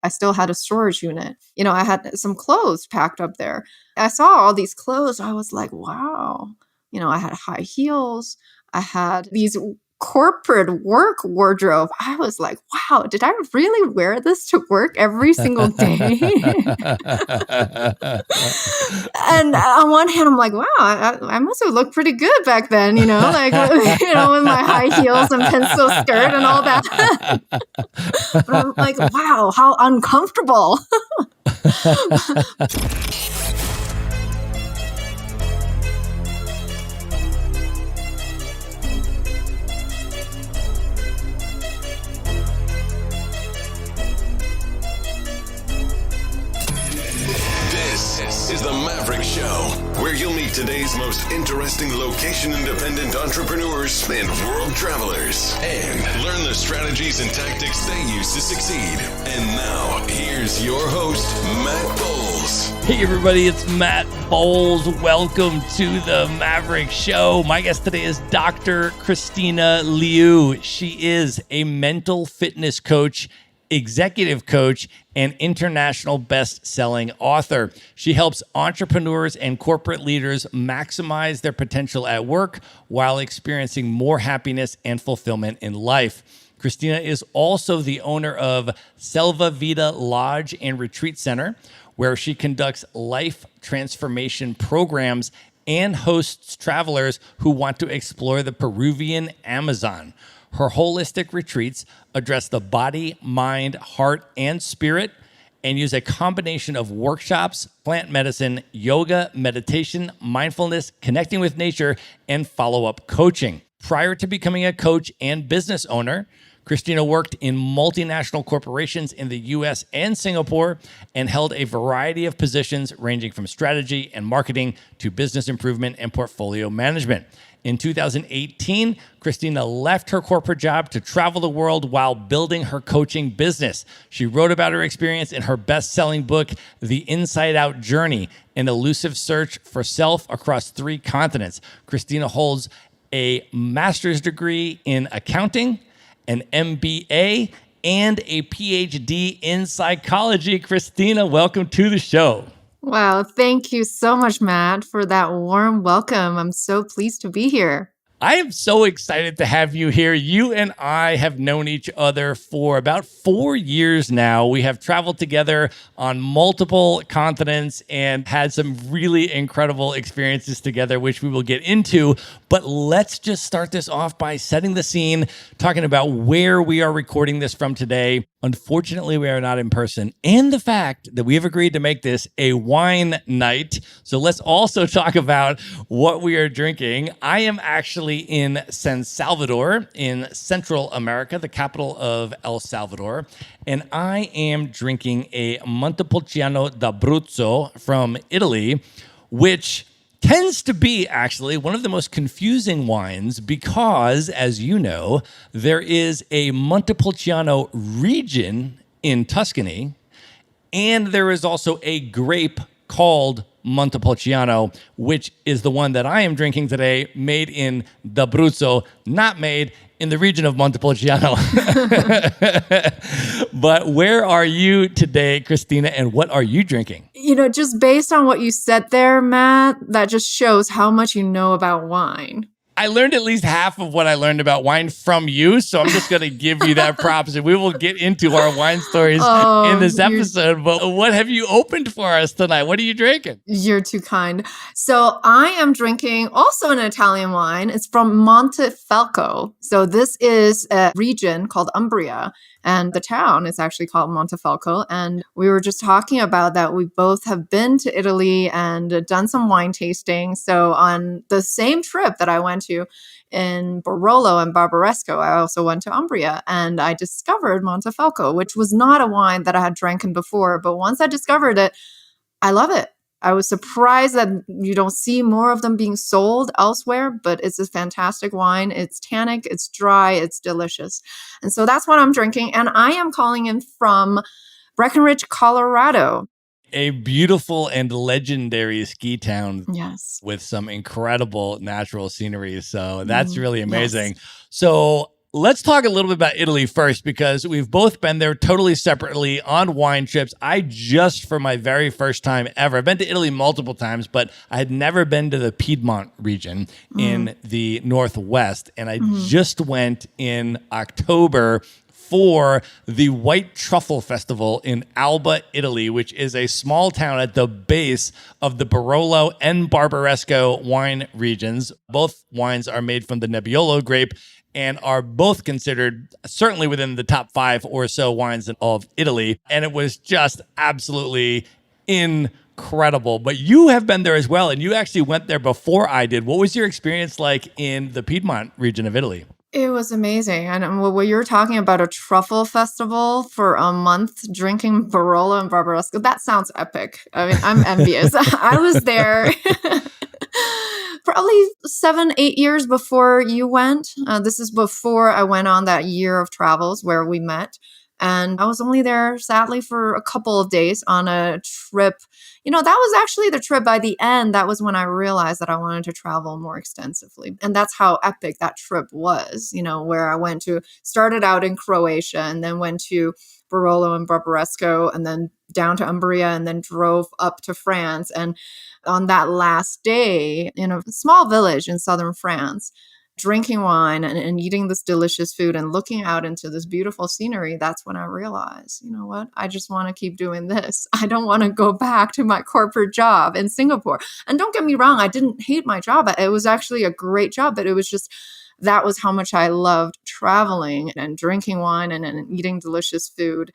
I still had a storage unit. I had some clothes packed up there. I saw all these clothes. I was like, wow. I had high heels. I had these corporate work wardrobe. I was like, wow, did I really wear this to work every single day? And on one hand, I'm like, wow, I must have looked pretty good back then, like, with my high heels and pencil skirt and all that. But I'm like, wow, how uncomfortable. This is the Maverick Show, where you'll meet today's most interesting location-independent entrepreneurs and world travelers, and learn the strategies and tactics they use to succeed. And now, here's your host, Matt Bowles. Hey everybody, it's Matt Bowles. Welcome to the Maverick Show. My guest today is Dr. Christina Liu. She is a mental fitness coach, executive coach, and international best-selling author. She helps entrepreneurs and corporate leaders maximize their potential at work while experiencing more happiness and fulfillment in life. Christina is also the owner of Selva Vida Lodge and Retreat Center, where she conducts life transformation programs and hosts travelers who want to explore the Peruvian Amazon. Her holistic retreats address the body, mind, heart, and spirit, and use a combination of workshops, plant medicine, yoga, meditation, mindfulness, connecting with nature, and follow-up coaching. Prior to becoming a coach and business owner, Christina worked in multinational corporations in the US and Singapore and held a variety of positions ranging from strategy and marketing to business improvement and portfolio management. In 2018, Christina left her corporate job to travel the world while building her coaching business. She wrote about her experience in her best-selling book, The Inside Out Journey, an elusive search for self across 3 continents. Christina holds a master's degree in accounting, an MBA, and a PhD in psychology. Christina, welcome to the show. Wow, thank you so much, Matt, for that warm welcome. I'm so pleased to be here. I am so excited to have you here. You and I have known each other for about 4 years now. We have traveled together on multiple continents and had some really incredible experiences together, which we will get into. But let's just start this off by setting the scene, talking about where we are recording this from today. Unfortunately, we are not in person, and the fact that we have agreed to make this a wine night. So let's also talk about what we are drinking. I am actually in San Salvador in Central America, the capital of El Salvador, and I am drinking a Montepulciano d'Abruzzo from Italy, which tends to be actually one of the most confusing wines because, as you know, there is a Montepulciano region in Tuscany, and there is also a grape called Montepulciano, which is the one that I am drinking today, made in d'Abruzzo, not made in the region of Montepulciano. But where are you today, Christina, and what are you drinking? Just based on what you said there, Matt, that just shows how much you know about wine. I learned at least half of what I learned about wine from you, so I'm just going to give you that props, and we will get into our wine stories in this episode. But what have you opened for us tonight? What are you drinking? You're too kind. So I am drinking also an Italian wine. It's from Montefalco. So this is a region called Umbria, and the town is actually called Montefalco. And we were just talking about that. We both have been to Italy and done some wine tasting. So on the same trip that I went to in Barolo and Barbaresco, I also went to Umbria, and I discovered Montefalco, which was not a wine that I had drinking before. But once I discovered it, I love it. I was surprised that you don't see more of them being sold elsewhere, but it's a fantastic wine. It's tannic, it's dry, it's delicious. And so that's what I'm drinking. And I am calling in from Breckenridge, Colorado. A beautiful and legendary ski town, yes, with some incredible natural scenery. So that's really amazing. Yes. So Let's talk a little bit about Italy first, because we've both been there totally separately on wine trips. I just, for my very first time ever, I've been to Italy multiple times, but I had never been to the Piedmont region in the Northwest. And I just went in October for the White Truffle Festival in Alba, Italy, which is a small town at the base of the Barolo and Barbaresco wine regions. Both wines are made from the Nebbiolo grape and are both considered certainly within the top 5 or so wines of Italy. And it was just absolutely incredible. But you have been there as well, and you actually went there before I did. What was your experience like in the Piedmont region of Italy? It was amazing. And what you're talking about, a truffle festival for a month drinking Barolo and Barbaresco, that sounds epic. I mean, I'm envious. I was there probably 7-8 years before you went. This is before I went on that year of travels where we met. And I was only there, sadly, for a couple of days on a trip. That was actually the trip by the end. That was when I realized that I wanted to travel more extensively. And that's how epic that trip was, where I started out in Croatia and then went to Barolo and Barbaresco and then down to Umbria and then drove up to France. And on that last day in a small village in southern France, drinking wine and eating this delicious food and looking out into this beautiful scenery, that's when I realized, you know what? I just want to keep doing this. I don't want to go back to my corporate job in Singapore. And don't get me wrong, I didn't hate my job. It was actually a great job, but it was just, that was how much I loved traveling and drinking wine and eating delicious food.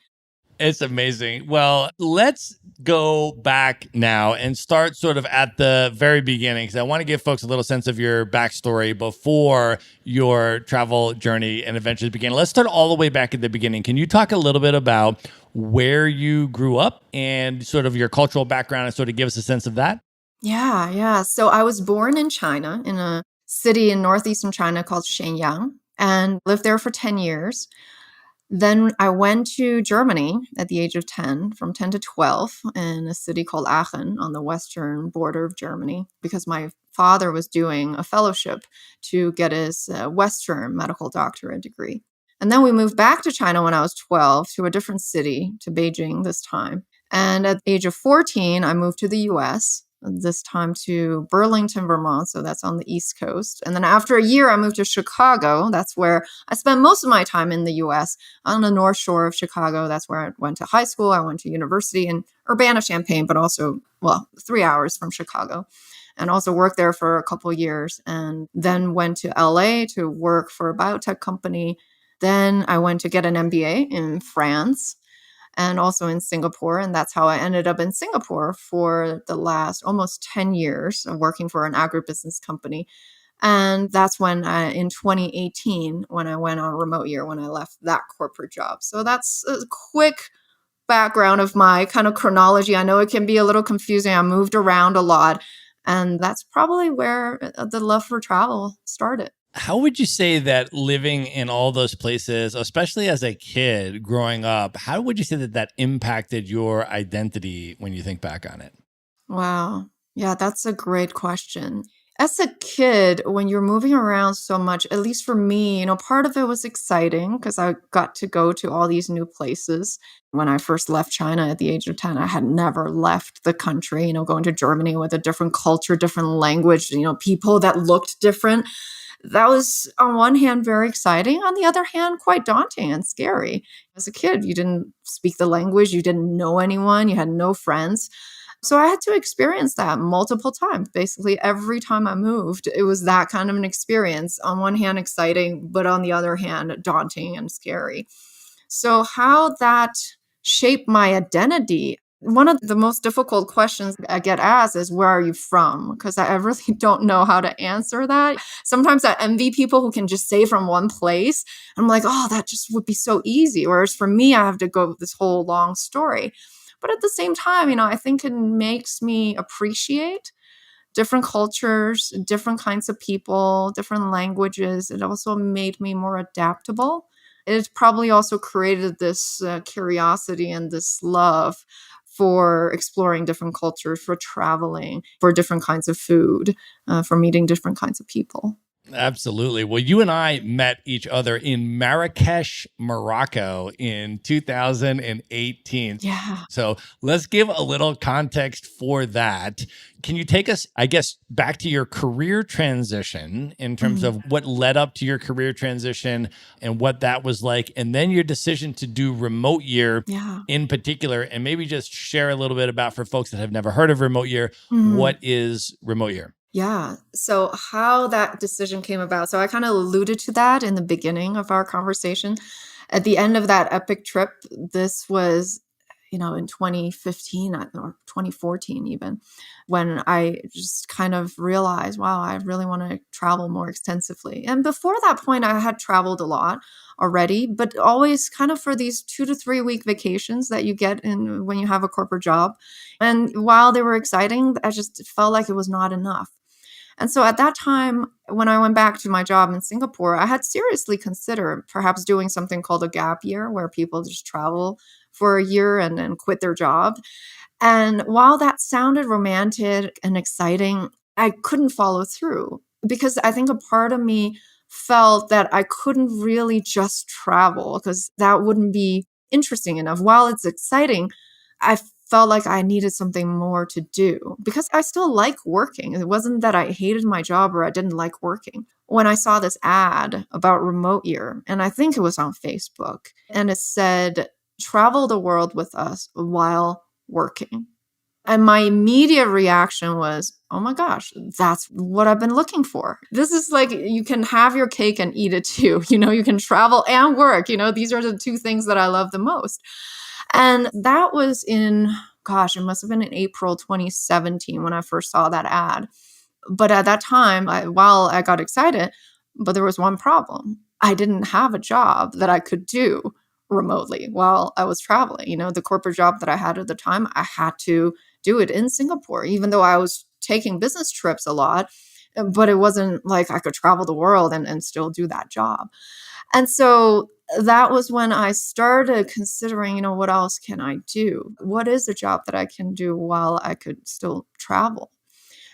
It's amazing. Well, let's go back now and start sort of at the very beginning, because I want to give folks a little sense of your backstory before your travel journey and adventures began. Let's start all the way back at the beginning. Can you talk a little bit about where you grew up and sort of your cultural background and sort of give us a sense of that? Yeah. So I was born in China, in a city in northeastern China called Shenyang, and lived there for 10 years. Then I went to Germany at the age of 10, from 10 to 12, in a city called Aachen on the western border of Germany, because my father was doing a fellowship to get his Western medical doctorate degree. And then we moved back to China when I was 12 to a different city, to Beijing this time. And at the age of 14, I moved to the US, this time to Burlington, Vermont. So that's on the East Coast. And then after a year, I moved to Chicago. That's where I spent most of my time in the US, on the North Shore of Chicago. That's where I went to high school. I went to university in Urbana-Champaign, but also, 3 hours from Chicago. And also worked there for a couple of years. And then went to LA to work for a biotech company. Then I went to get an MBA in France, and also in Singapore. And that's how I ended up in Singapore for the last almost 10 years of working for an agribusiness company. And that's when in 2018, when I went on a remote year, when I left that corporate job. So that's a quick background of my kind of chronology. I know it can be a little confusing. I moved around a lot. And that's probably where the love for travel started. How would you say that living in all those places, especially as a kid growing up, how would you say that impacted your identity when you think back on it? Wow. Yeah, that's a great question. As a kid, when you're moving around so much, at least for me, part of it was exciting because I got to go to all these new places. When I first left China at the age of 10, I had never left the country, going to Germany with a different culture, different language, people that looked different. That was, on one hand, very exciting. On the other hand, quite daunting and scary. As a kid, you didn't speak the language. You didn't know anyone. You had no friends. So I had to experience that multiple times. Basically, every time I moved, it was that kind of an experience. On one hand, exciting, but on the other hand, daunting and scary. So how that shaped my identity, one of the most difficult questions I get asked is, where are you from? Because I really don't know how to answer that. Sometimes I envy people who can just say from one place. I'm like, oh, that just would be so easy. Whereas for me, I have to go this whole long story. But at the same time, I think it makes me appreciate different cultures, different kinds of people, different languages. It also made me more adaptable. It probably also created this curiosity and this love for exploring different cultures, for traveling, for different kinds of food, for meeting different kinds of people. Absolutely. Well, you and I met each other in Marrakesh, Morocco in 2018. Yeah. So let's give a little context for that. Can you take us, I guess, back to your career transition in terms Mhm. of what led up to your career transition and what that was like, and then your decision to do remote year Yeah. in particular, and maybe just share a little bit about, for folks that have never heard of remote year, Mhm. what is remote year? Yeah. So, how that decision came about. So, I kind of alluded to that in the beginning of our conversation. At the end of that epic trip, this was, in 2015 or 2014, even, when I just kind of realized, wow, I really want to travel more extensively. And before that point, I had traveled a lot already, but always kind of for these 2 to 3 week vacations that you get in when you have a corporate job. And while they were exciting, I just felt like it was not enough. And so at that time, when I went back to my job in Singapore, I had seriously considered perhaps doing something called a gap year where people just travel for a year and then quit their job. And while that sounded romantic and exciting, I couldn't follow through because I think a part of me felt that I couldn't really just travel because that wouldn't be interesting enough. While it's exciting, I felt like I needed something more to do because I still like working. It wasn't that I hated my job or I didn't like working. When I saw this ad about remote year, and I think it was on Facebook, and it said, travel the world with us while working. And my immediate reaction was, oh my gosh, that's what I've been looking for. This is like, you can have your cake and eat it too. You can travel and work. These are the two things that I love the most. And that was gosh, it must have been in April 2017 when I first saw that ad. But at that time, while I got excited, but there was one problem. I didn't have a job that I could do remotely while I was traveling. The corporate job that I had at the time, I had to do it in Singapore, even though I was taking business trips a lot. But it wasn't like I could travel the world and still do that job. And so that was when I started considering, what else can I do? What is a job that I can do while I could still travel?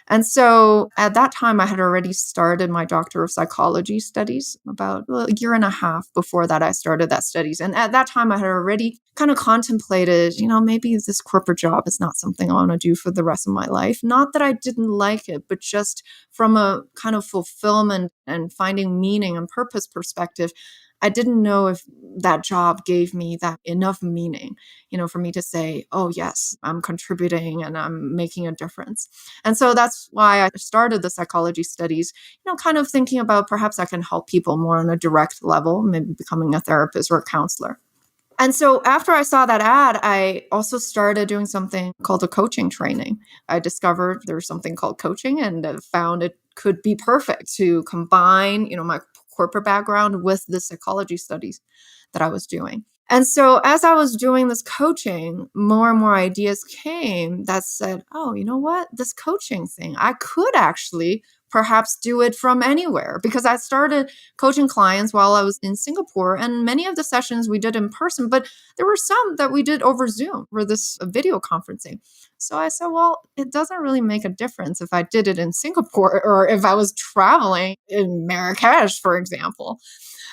And so at that time, I had already started my Doctor of Psychology studies about a year and a half before that. I started that studies. And at that time, I had already kind of contemplated, maybe this corporate job is not something I want to do for the rest of my life. Not that I didn't like it, but just from a kind of fulfillment and finding meaning and purpose perspective, I didn't know if that job gave me that enough meaning, for me to say, oh, yes, I'm contributing and I'm making a difference. And so that's why I started the psychology studies, kind of thinking about perhaps I can help people more on a direct level, maybe becoming a therapist or a counselor. And so after I saw that ad, I also started doing something called a coaching training. I discovered there's something called coaching and found it could be perfect to combine, my corporate background with the psychology studies that I was doing. And so as I was doing this coaching, more and more ideas came that said, oh, you know what? This coaching thing, I could actually perhaps do it from anywhere because I started coaching clients while I was in Singapore. And many of the sessions we did in person, but there were some that we did over Zoom for this video conferencing. So I said, well, it doesn't really make a difference if I did it in Singapore or if I was traveling in Marrakesh, for example.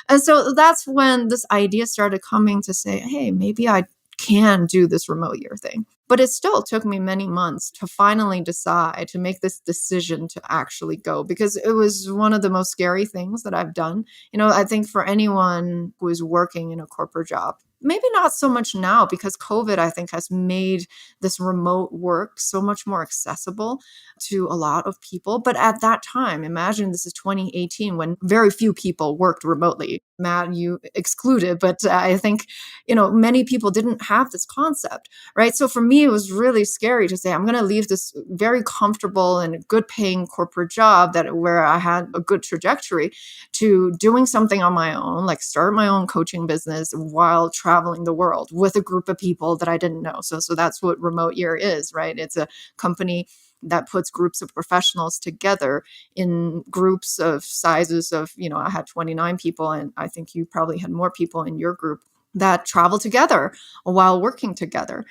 And so that's when this idea started coming to say, hey, maybe I can do this remote year thing. But it still took me many months to finally decide to make this decision to actually go because it was one of the most scary things that I've done. I think for anyone who is working in a corporate job, maybe not so much now because COVID, I think, has made this remote work so much more accessible to a lot of people. But at that time, imagine this is 2018 when very few people worked remotely. Matt, you excluded, but I think, many people didn't have this concept, right? So for me, it was really scary to say, I'm going to leave this very comfortable and good paying corporate job where I had a good trajectory to doing something on my own, like start my own coaching business while traveling the world with a group of people that I didn't know. So that's what Remote Year is, right? It's a company that puts groups of professionals together in groups of sizes of, I had 29 people and I think you probably had more people in your group. that travel together while working together.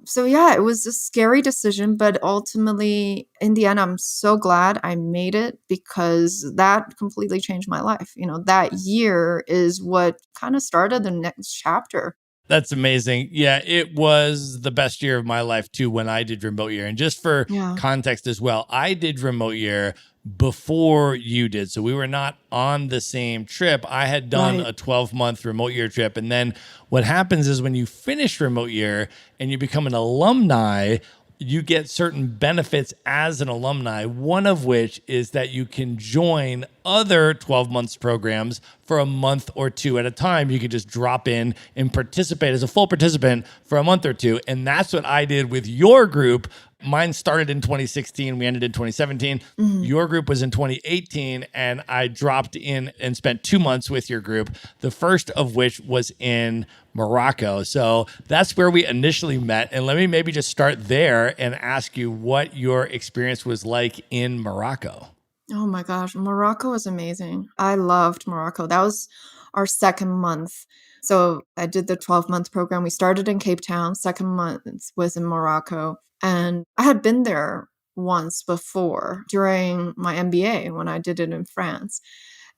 So yeah, it was a scary decision, but ultimately in the end, I'm so glad I made it because that completely changed my life. That year is what kind of started the next chapter. That's amazing. Yeah, it was the best year of my life too when I did remote year. And just for Yeah. context as well, I did remote year before you did. So we were not on the same trip. I had done Right. a 12-month remote year trip. And then what happens is when you finish remote year and you become an alumni, you get certain benefits as an alumni, one of which is that you can join other 12 months programs for a month or two at a time. You can just drop in and participate as a full participant for a month or two. And that's what I did with your group. Mine started in 2016. We ended in 2017. Your group was in 2018. And I dropped in and spent 2 months with your group, the first of which was in Morocco. So that's where we initially met. And let me maybe just start there and ask you what your experience was like in Morocco. Oh my gosh, Morocco was amazing. I loved Morocco. That was our second month. So I did the 12-month program. We started in Cape Town. Second month was in Morocco. And I had been there once before during my MBA when I did it in France.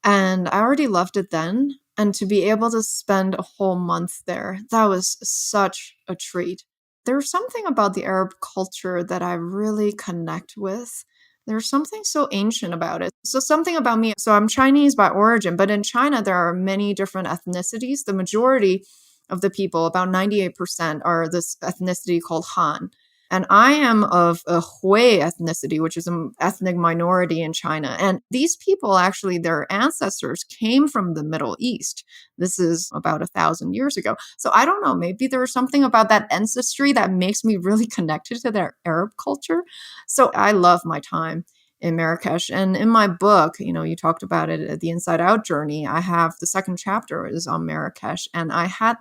And I already loved it then. And to be able to spend a whole month there, that was such a treat. There's something about the Arab culture that I really connect with. There's something so ancient about it. So something about me. So I'm Chinese by origin, but in China, there are many different ethnicities. The majority of the people, about 98%, are this ethnicity called Han. And I am of a Hui ethnicity, which is an ethnic minority in China. And these people, actually, their ancestors came from the Middle East. This is about 1,000 years ago. So I don't know, maybe there's something about that ancestry that makes me really connected to their Arab culture. So I love my time in Marrakesh. And in my book, you talked about it, The Inside Out Journey. I have the second chapter is on Marrakesh. And I had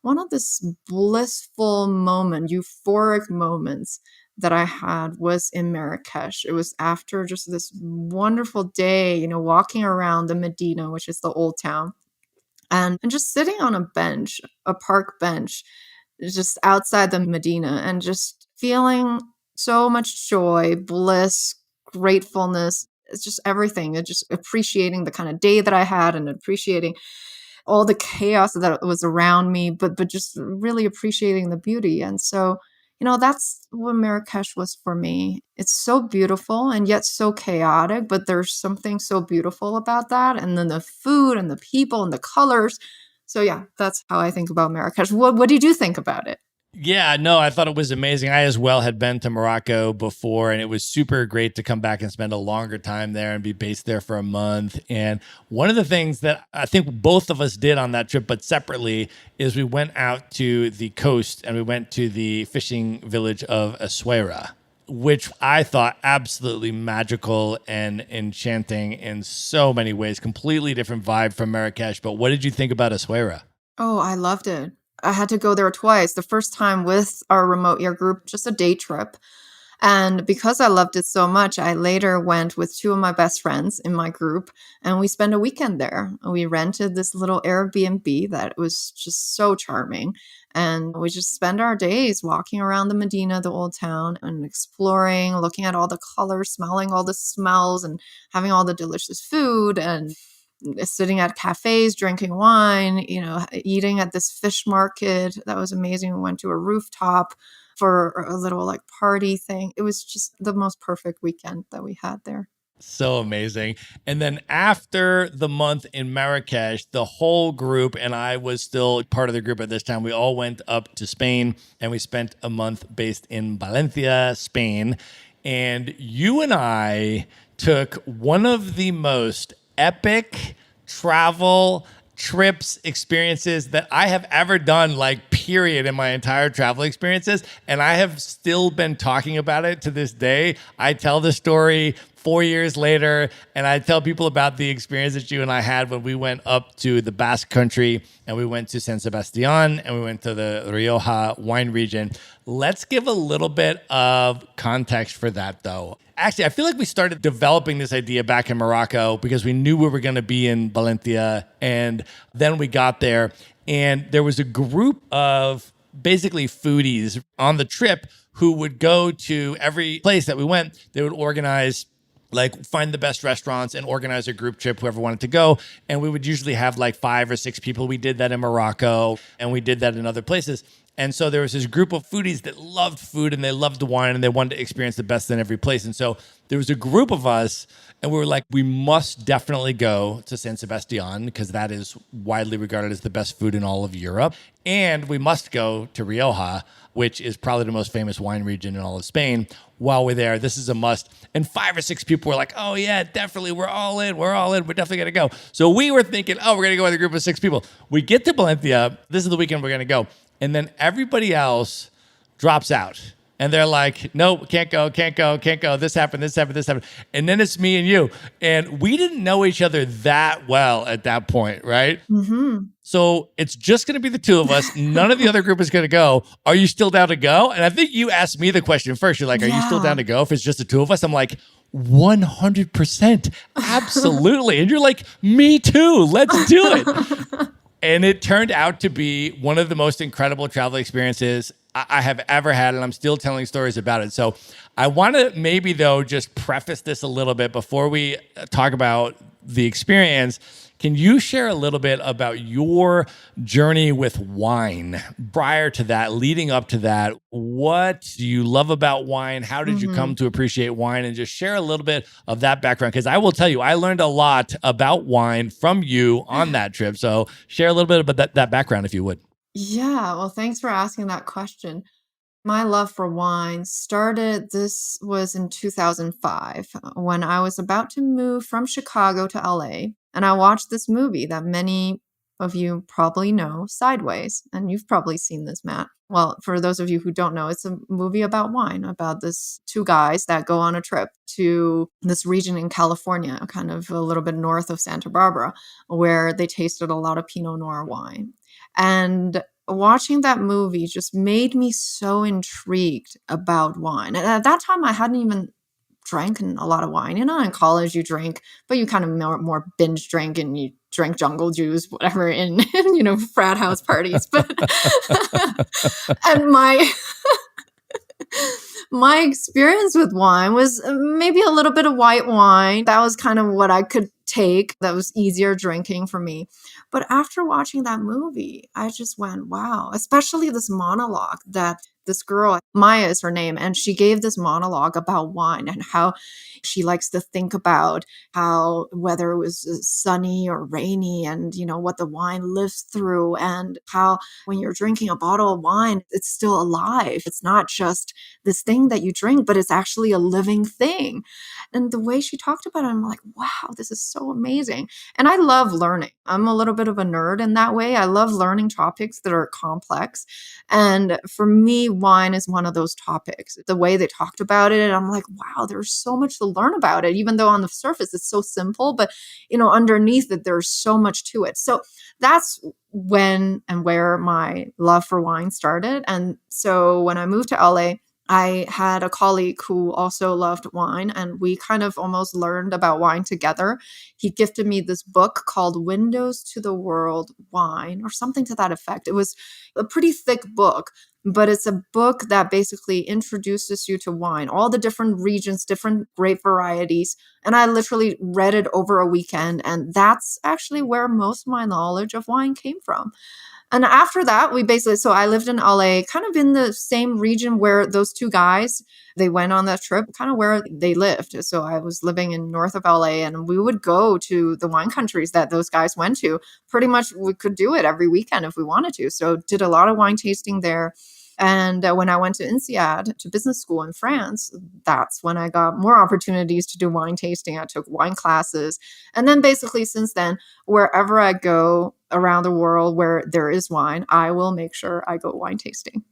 one of this blissful euphoric moments that I had was in Marrakesh. It was after just this wonderful day, walking around the Medina, which is the old town, and just sitting on a bench, a park bench, just outside the Medina, and just feeling so much joy, bliss, gratefulness. It's just everything. It's just appreciating the kind of day that I had and appreciating all the chaos that was around me, but just really appreciating the beauty. And so, that's what Marrakesh was for me. It's so beautiful and yet so chaotic, but there's something so beautiful about that. And then the food and the people and the colors. So yeah, that's how I think about Marrakesh. What did you think about it? Yeah, no, I thought it was amazing. I as well had been to Morocco before, and it was super great to come back and spend a longer time there and be based there for a month. And one of the things that I think both of us did on that trip, but separately, is we went out to the coast and we went to the fishing village of Essaouira, which I thought absolutely magical and enchanting in so many ways. Completely different vibe from Marrakesh. But what did you think about Essaouira? Oh, I loved it. I had to go there twice. The first time with our remote year group, just a day trip. And because I loved it so much, I later went with two of my best friends in my group and we spent a weekend there. We rented this little Airbnb that was just so charming. And we just spent our days walking around the Medina, the old town, and exploring, looking at all the colors, smelling all the smells, and having all the delicious food, and sitting at cafes, drinking wine, eating at this fish market. That was amazing. We went to a rooftop for a little party thing. It was just the most perfect weekend that we had there. So amazing. And then after the month in Marrakesh, the whole group, and I was still part of the group at this time, we all went up to Spain and we spent a month based in Valencia, Spain. And you and I took one of the most epic travel trips, experiences that I have ever done, period, in my entire travel experiences. And I have still been talking about it to this day. I tell the story 4 years later, and I tell people about the experience that you and I had when we went up to the Basque country and we went to San Sebastian and we went to the Rioja wine region. Let's give a little bit of context for that, though. Actually, I feel like we started developing this idea back in Morocco because we knew we were going to be in Valencia, and then we got there. And there was a group of basically foodies on the trip who would go to every place that we went. They would organize, like find the best restaurants and organize a group trip, whoever wanted to go. And we would usually have like 5 or 6 people. We did that in Morocco and we did that in other places. And so there was this group of foodies that loved food and they loved wine and they wanted to experience the best in every place. And so there was a group of us and we were like, we must definitely go to San Sebastian because that is widely regarded as the best food in all of Europe. And we must go to Rioja, which is probably the most famous wine region in all of Spain. While we're there, this is a must. And 5 or 6 people were like, oh yeah, definitely. We're all in. We're definitely going to go. So we were thinking, oh, we're going to go with a group of 6 people. We get to Valencia. This is the weekend we're going to go. And then everybody else drops out. And they're like, no, can't go. This happened. And then it's me and you. And we didn't know each other that well at that point, right? Mm-hmm. So it's just going to be the 2 of us. None of the other group is going to go. Are you still down to go? And I think you asked me the question first. You're like, are you still down to go if it's just the 2 of us? I'm like, 100%. Absolutely. And you're like, me too. Let's do it. And it turned out to be one of the most incredible travel experiences I have ever had, and I'm still telling stories about it. So I want to maybe, though, just preface this a little bit before we talk about the experience. Can you share a little bit about your journey with wine prior to that, leading up to that? What do you love about wine? How did you come to appreciate wine? And just share a little bit of that background. Because I will tell you, I learned a lot about wine from you on that trip. So share a little bit about that background, if you would. Yeah, well, thanks for asking that question. My love for wine started, this was in 2005, when I was about to move from Chicago to LA. And I watched this movie that many of you probably know, Sideways. And you've probably seen this, Matt. Well, for those of you who don't know, it's a movie about wine, about this 2 guys that go on a trip to this region in California, kind of a little bit north of Santa Barbara, where they tasted a lot of Pinot Noir wine. And watching that movie just made me so intrigued about wine. And at that time, I hadn't even drank a lot of wine. You know, in college you drink, but you kind of more binge drink and you drink jungle juice, whatever, in frat house parties. But and my experience with wine was maybe a little bit of white wine. That was kind of what I could take. That was easier drinking for me. But after watching that movie, I just went, wow, especially this monologue that this girl, Maya is her name, and she gave this monologue about wine and how she likes to think about how whether it was sunny or rainy and, what the wine lives through, and how when you're drinking a bottle of wine, it's still alive. It's not just this thing that you drink, but it's actually a living thing. And the way she talked about it, I'm like, wow, this is so amazing. And I love learning. I'm a little bit of a nerd in that way. I love learning topics that are complex. And for me, wine is one of those topics. The way they talked about it, I'm like, wow, there's so much to learn about it, even though on the surface it's so simple, but underneath it, there's so much to it. So that's when and where my love for wine started. And so when I moved to LA, I had a colleague who also loved wine, and we kind of almost learned about wine together. He gifted me this book called Windows to the World Wine, or something to that effect. It was a pretty thick book, but it's a book that basically introduces you to wine, all the different regions, different grape varieties. And I literally read it over a weekend, and that's actually where most of my knowledge of wine came from. And after that, so I lived in LA, kind of in the same region where those 2 guys, they went on that trip, kind of where they lived. So I was living in north of LA, and we would go to the wine countries that those guys went to. Pretty much we could do it every weekend if we wanted to. So did a lot of wine tasting there. And when I went to INSEAD, to business school in France, that's when I got more opportunities to do wine tasting. I took wine classes. And then basically since then, wherever I go around the world where there is wine, I will make sure I go wine tasting.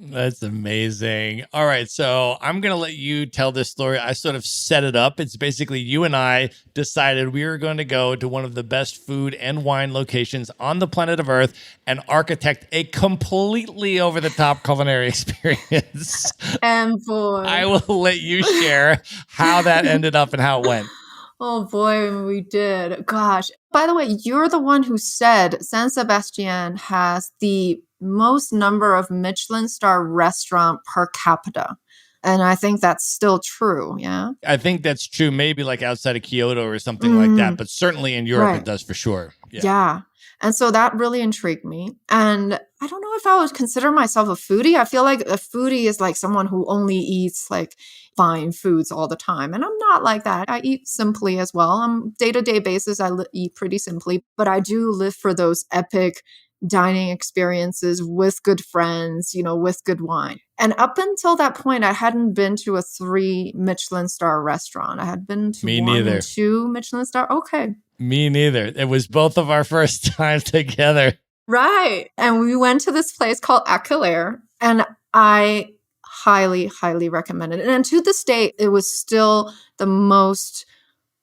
That's amazing. All right. So I'm going to let you tell this story. I sort of set it up. It's basically you and I decided we were going to go to one of the best food and wine locations on the planet of Earth and architect a completely over the top culinary experience. And boy, I will let you share how that ended up and how it went. Oh boy, we did. Gosh. By the way, you're the one who said San Sebastian has the most number of Michelin star restaurant per capita. And I think that's still true. Yeah. I think that's true. Maybe like outside of Kyoto or something like that, Mm, but certainly in Europe it right. does for sure. Yeah. Yeah. And so that really intrigued me. And I don't know if I would consider myself a foodie. I feel like a foodie is like someone who only eats like fine foods all the time. And I'm not like that. I eat simply as well. On day-to-day basis, I eat pretty simply, but I do live for those epic dining experiences with good friends, with good wine. And up until that point, I hadn't been to a 3 Michelin star restaurant. I had been to Me 1 neither. and 2 Michelin star. Okay. Me neither. It was both of our first times together. Right. And we went to this place called Aquilere, and I highly, highly recommend it. And to this day, it was still the most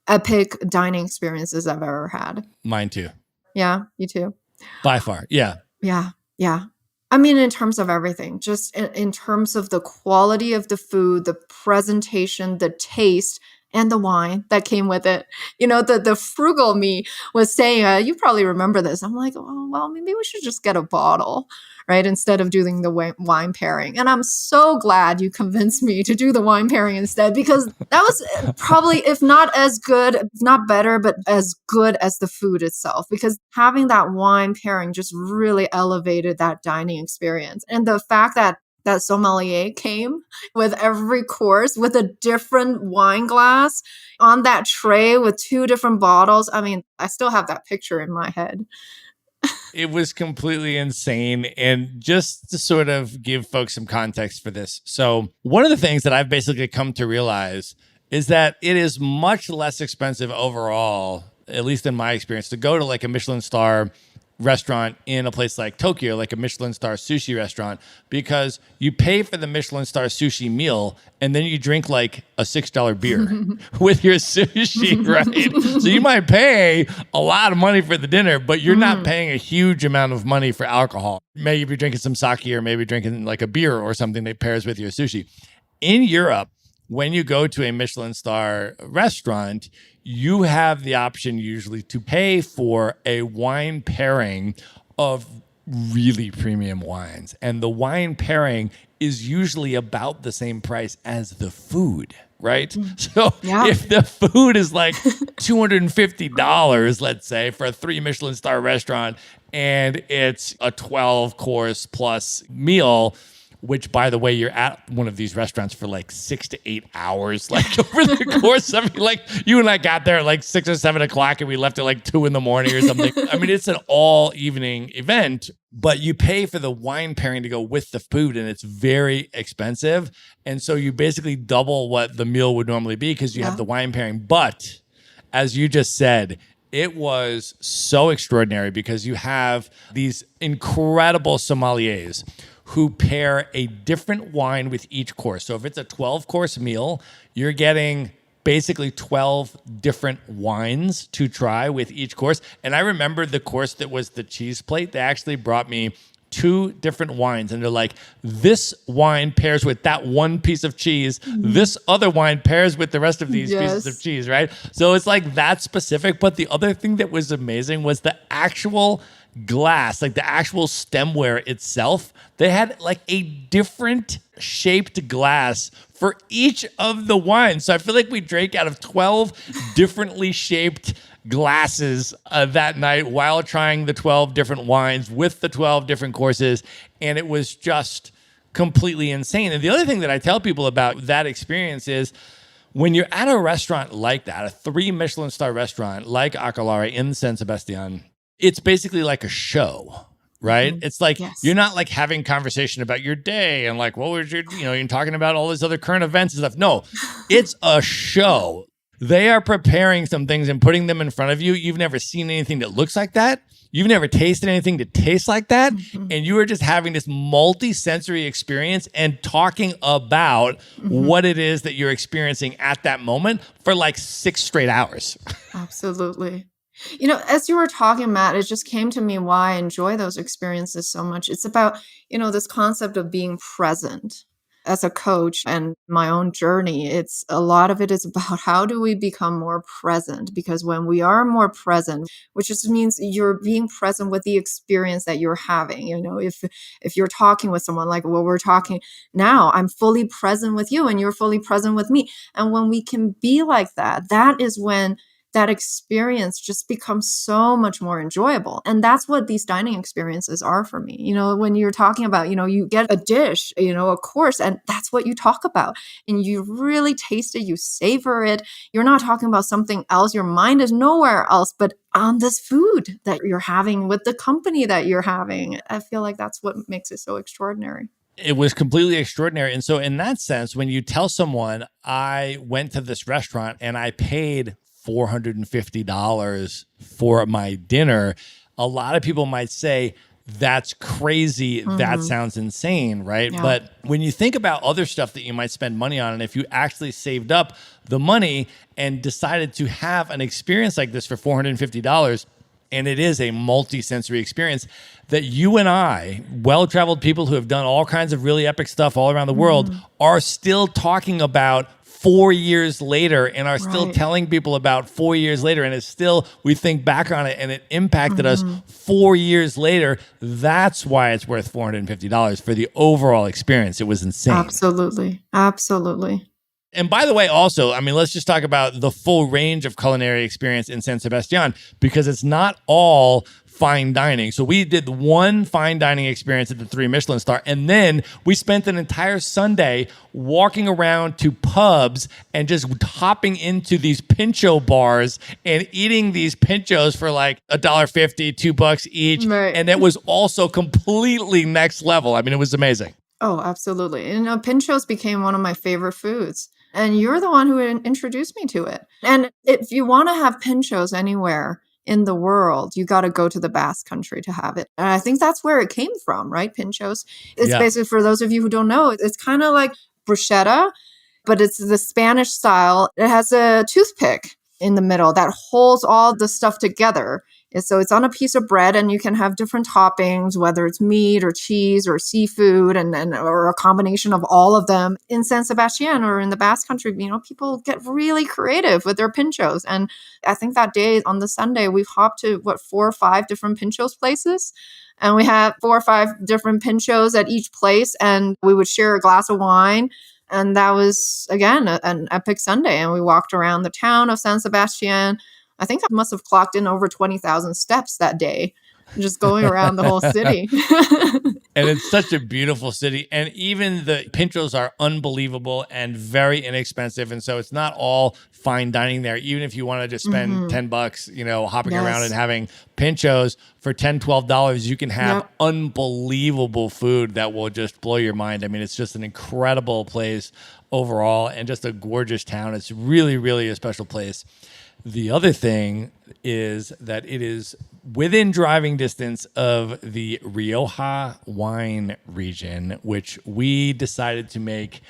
epic dining experiences I've ever had. Mine too. Yeah, you too. By far. Yeah. Yeah, yeah. I mean, in terms of everything, just in terms of the quality of the food, the presentation, the taste, and the wine that came with it. The frugal me was saying, you probably remember this. I'm like, oh, well, maybe we should just get a bottle, right? Instead of doing the wine pairing. And I'm so glad you convinced me to do the wine pairing instead, because that was probably, if not as good, if not better, but as good as the food itself, because having that wine pairing just really elevated that dining experience. And the fact that sommelier came with every course with a different wine glass on that tray with 2 different bottles. I mean, I still have that picture in my head. It was completely insane. And just to sort of give folks some context for this. So one of the things that I've basically come to realize is that it is much less expensive overall, at least in my experience, to go to like a Michelin star restaurant in a place like Tokyo, like a Michelin star sushi restaurant, because you pay for the Michelin star sushi meal and then you drink like a $6 beer with your sushi, right? So you might pay a lot of money for the dinner, but you're not paying a huge amount of money for alcohol. Maybe you're drinking some sake or maybe drinking like a beer or something that pairs with your sushi. In Europe, when you go to a Michelin star restaurant, you have the option usually to pay for a wine pairing of really premium wines. And the wine pairing is usually about the same price as the food, right? So if the food is like $250, let's say, for a 3 Michelin star restaurant, and it's a 12-course plus meal, which, by the way, you're at one of these restaurants for like 6 to 8 hours, like over the course of, like, you and I got there at like 6 or 7 o'clock and we left at like 2 a.m. or something. I mean, it's an all evening event, but you pay for the wine pairing to go with the food and it's very expensive. And so you basically double what the meal would normally be because you have the wine pairing. But as you just said, it was so extraordinary because you have these incredible sommeliers who pair a different wine with each course. So if it's a 12-course meal, you're getting basically 12 different wines to try with each course. And I remember the course that was the cheese plate. They actually brought me 2 different wines. And they're like, this wine pairs with that one piece of cheese. This other wine pairs with the rest of these pieces of cheese, right? So it's like that specific. But the other thing that was amazing was the actual glass, like the actual stemware itself. They had like a different shaped glass for each of the wines. So I feel like we drank out of 12 differently shaped glasses that night while trying the 12 different wines with the 12 different courses. And it was just completely insane. And the other thing that I tell people about that experience is when you're at a restaurant like that, a 3 Michelin star restaurant like Aquilere in San Sebastian, it's basically like a show, right? It's like, you're not like having conversation about your day and like, what was your, you're talking about all these other current events and stuff. No, it's a show. They are preparing some things and putting them in front of you. You've never seen anything that looks like that. You've never tasted anything that tastes like that. And you are just having this multi-sensory experience and talking about what it is that you're experiencing at that moment for like 6 straight hours. Absolutely. As you were talking, Matt, it just came to me why I enjoy those experiences so much. It's about, this concept of being present. as a coach and my own journey, it's a lot of it is about how do we become more present? Because when we are more present, which just means you're being present with the experience that you're having. If you're talking with someone like what we're talking now, I'm fully present with you and you're fully present with me. And when we can be like that, that is when that experience just becomes so much more enjoyable. And that's what these dining experiences are for me. When you're talking about, you get a dish, a course, and that's what you talk about. And you really taste it, you savor it. You're not talking about something else. Your mind is nowhere else but on this food that you're having with the company that you're having. I feel like that's what makes it so extraordinary. It was completely extraordinary. And so in that sense, when you tell someone, I went to this restaurant and I paid $450 for my dinner, a lot of people might say, that's crazy. That sounds insane, right? Yeah. But when you think about other stuff that you might spend money on, and if you actually saved up the money and decided to have an experience like this for $450, and it is a multi-sensory experience that you and I, well-traveled people who have done all kinds of really epic stuff all around the world, are still talking about 4 years later and are still telling people about 4 years later. And it's still, we think back on it and it impacted us 4 years later. That's why it's worth $450 for the overall experience. It was insane. Absolutely. Absolutely. And by the way, also, let's just talk about the full range of culinary experience in San Sebastian, because it's not all fine dining. So we did one fine dining experience at the 3 Michelin star, and then we spent an entire Sunday walking around to pubs and just hopping into these pincho bars and eating these pinchos for like $1.50, $2 each. Right. And it was also completely next level. It was amazing. Oh, absolutely. And pinchos became one of my favorite foods. And you're the one who introduced me to it. And if you want to have pinchos anywhere in the world, you got to go to the Basque country to have it. And I think that's where it came from, right? Pinchos. It's basically, for those of you who don't know, it's kind of like bruschetta, but it's the Spanish style. It has a toothpick in the middle that holds all the stuff together. So it's on a piece of bread, and you can have different toppings, whether it's meat or cheese or seafood, or a combination of all of them. In San Sebastian or in the Basque country, people get really creative with their pinchos. And I think that day on the Sunday, we've hopped to 4 or 5 different pinchos places. And we had 4 or 5 different pinchos at each place, and we would share a glass of wine. And that was, again, an epic Sunday. And we walked around the town of San Sebastian. I think I must have clocked in over 20,000 steps that day, just going around the whole city. And it's such a beautiful city. And even the pinchos are unbelievable and very inexpensive. And so it's not all fine dining there. Even if you want to just spend $10, hopping around and having pinchos for $10, $12, you can have unbelievable food that will just blow your mind. It's just an incredible place overall and just a gorgeous town. It's really, really a special place. The other thing is that it is within driving distance of the Rioja wine region, which we decided to make.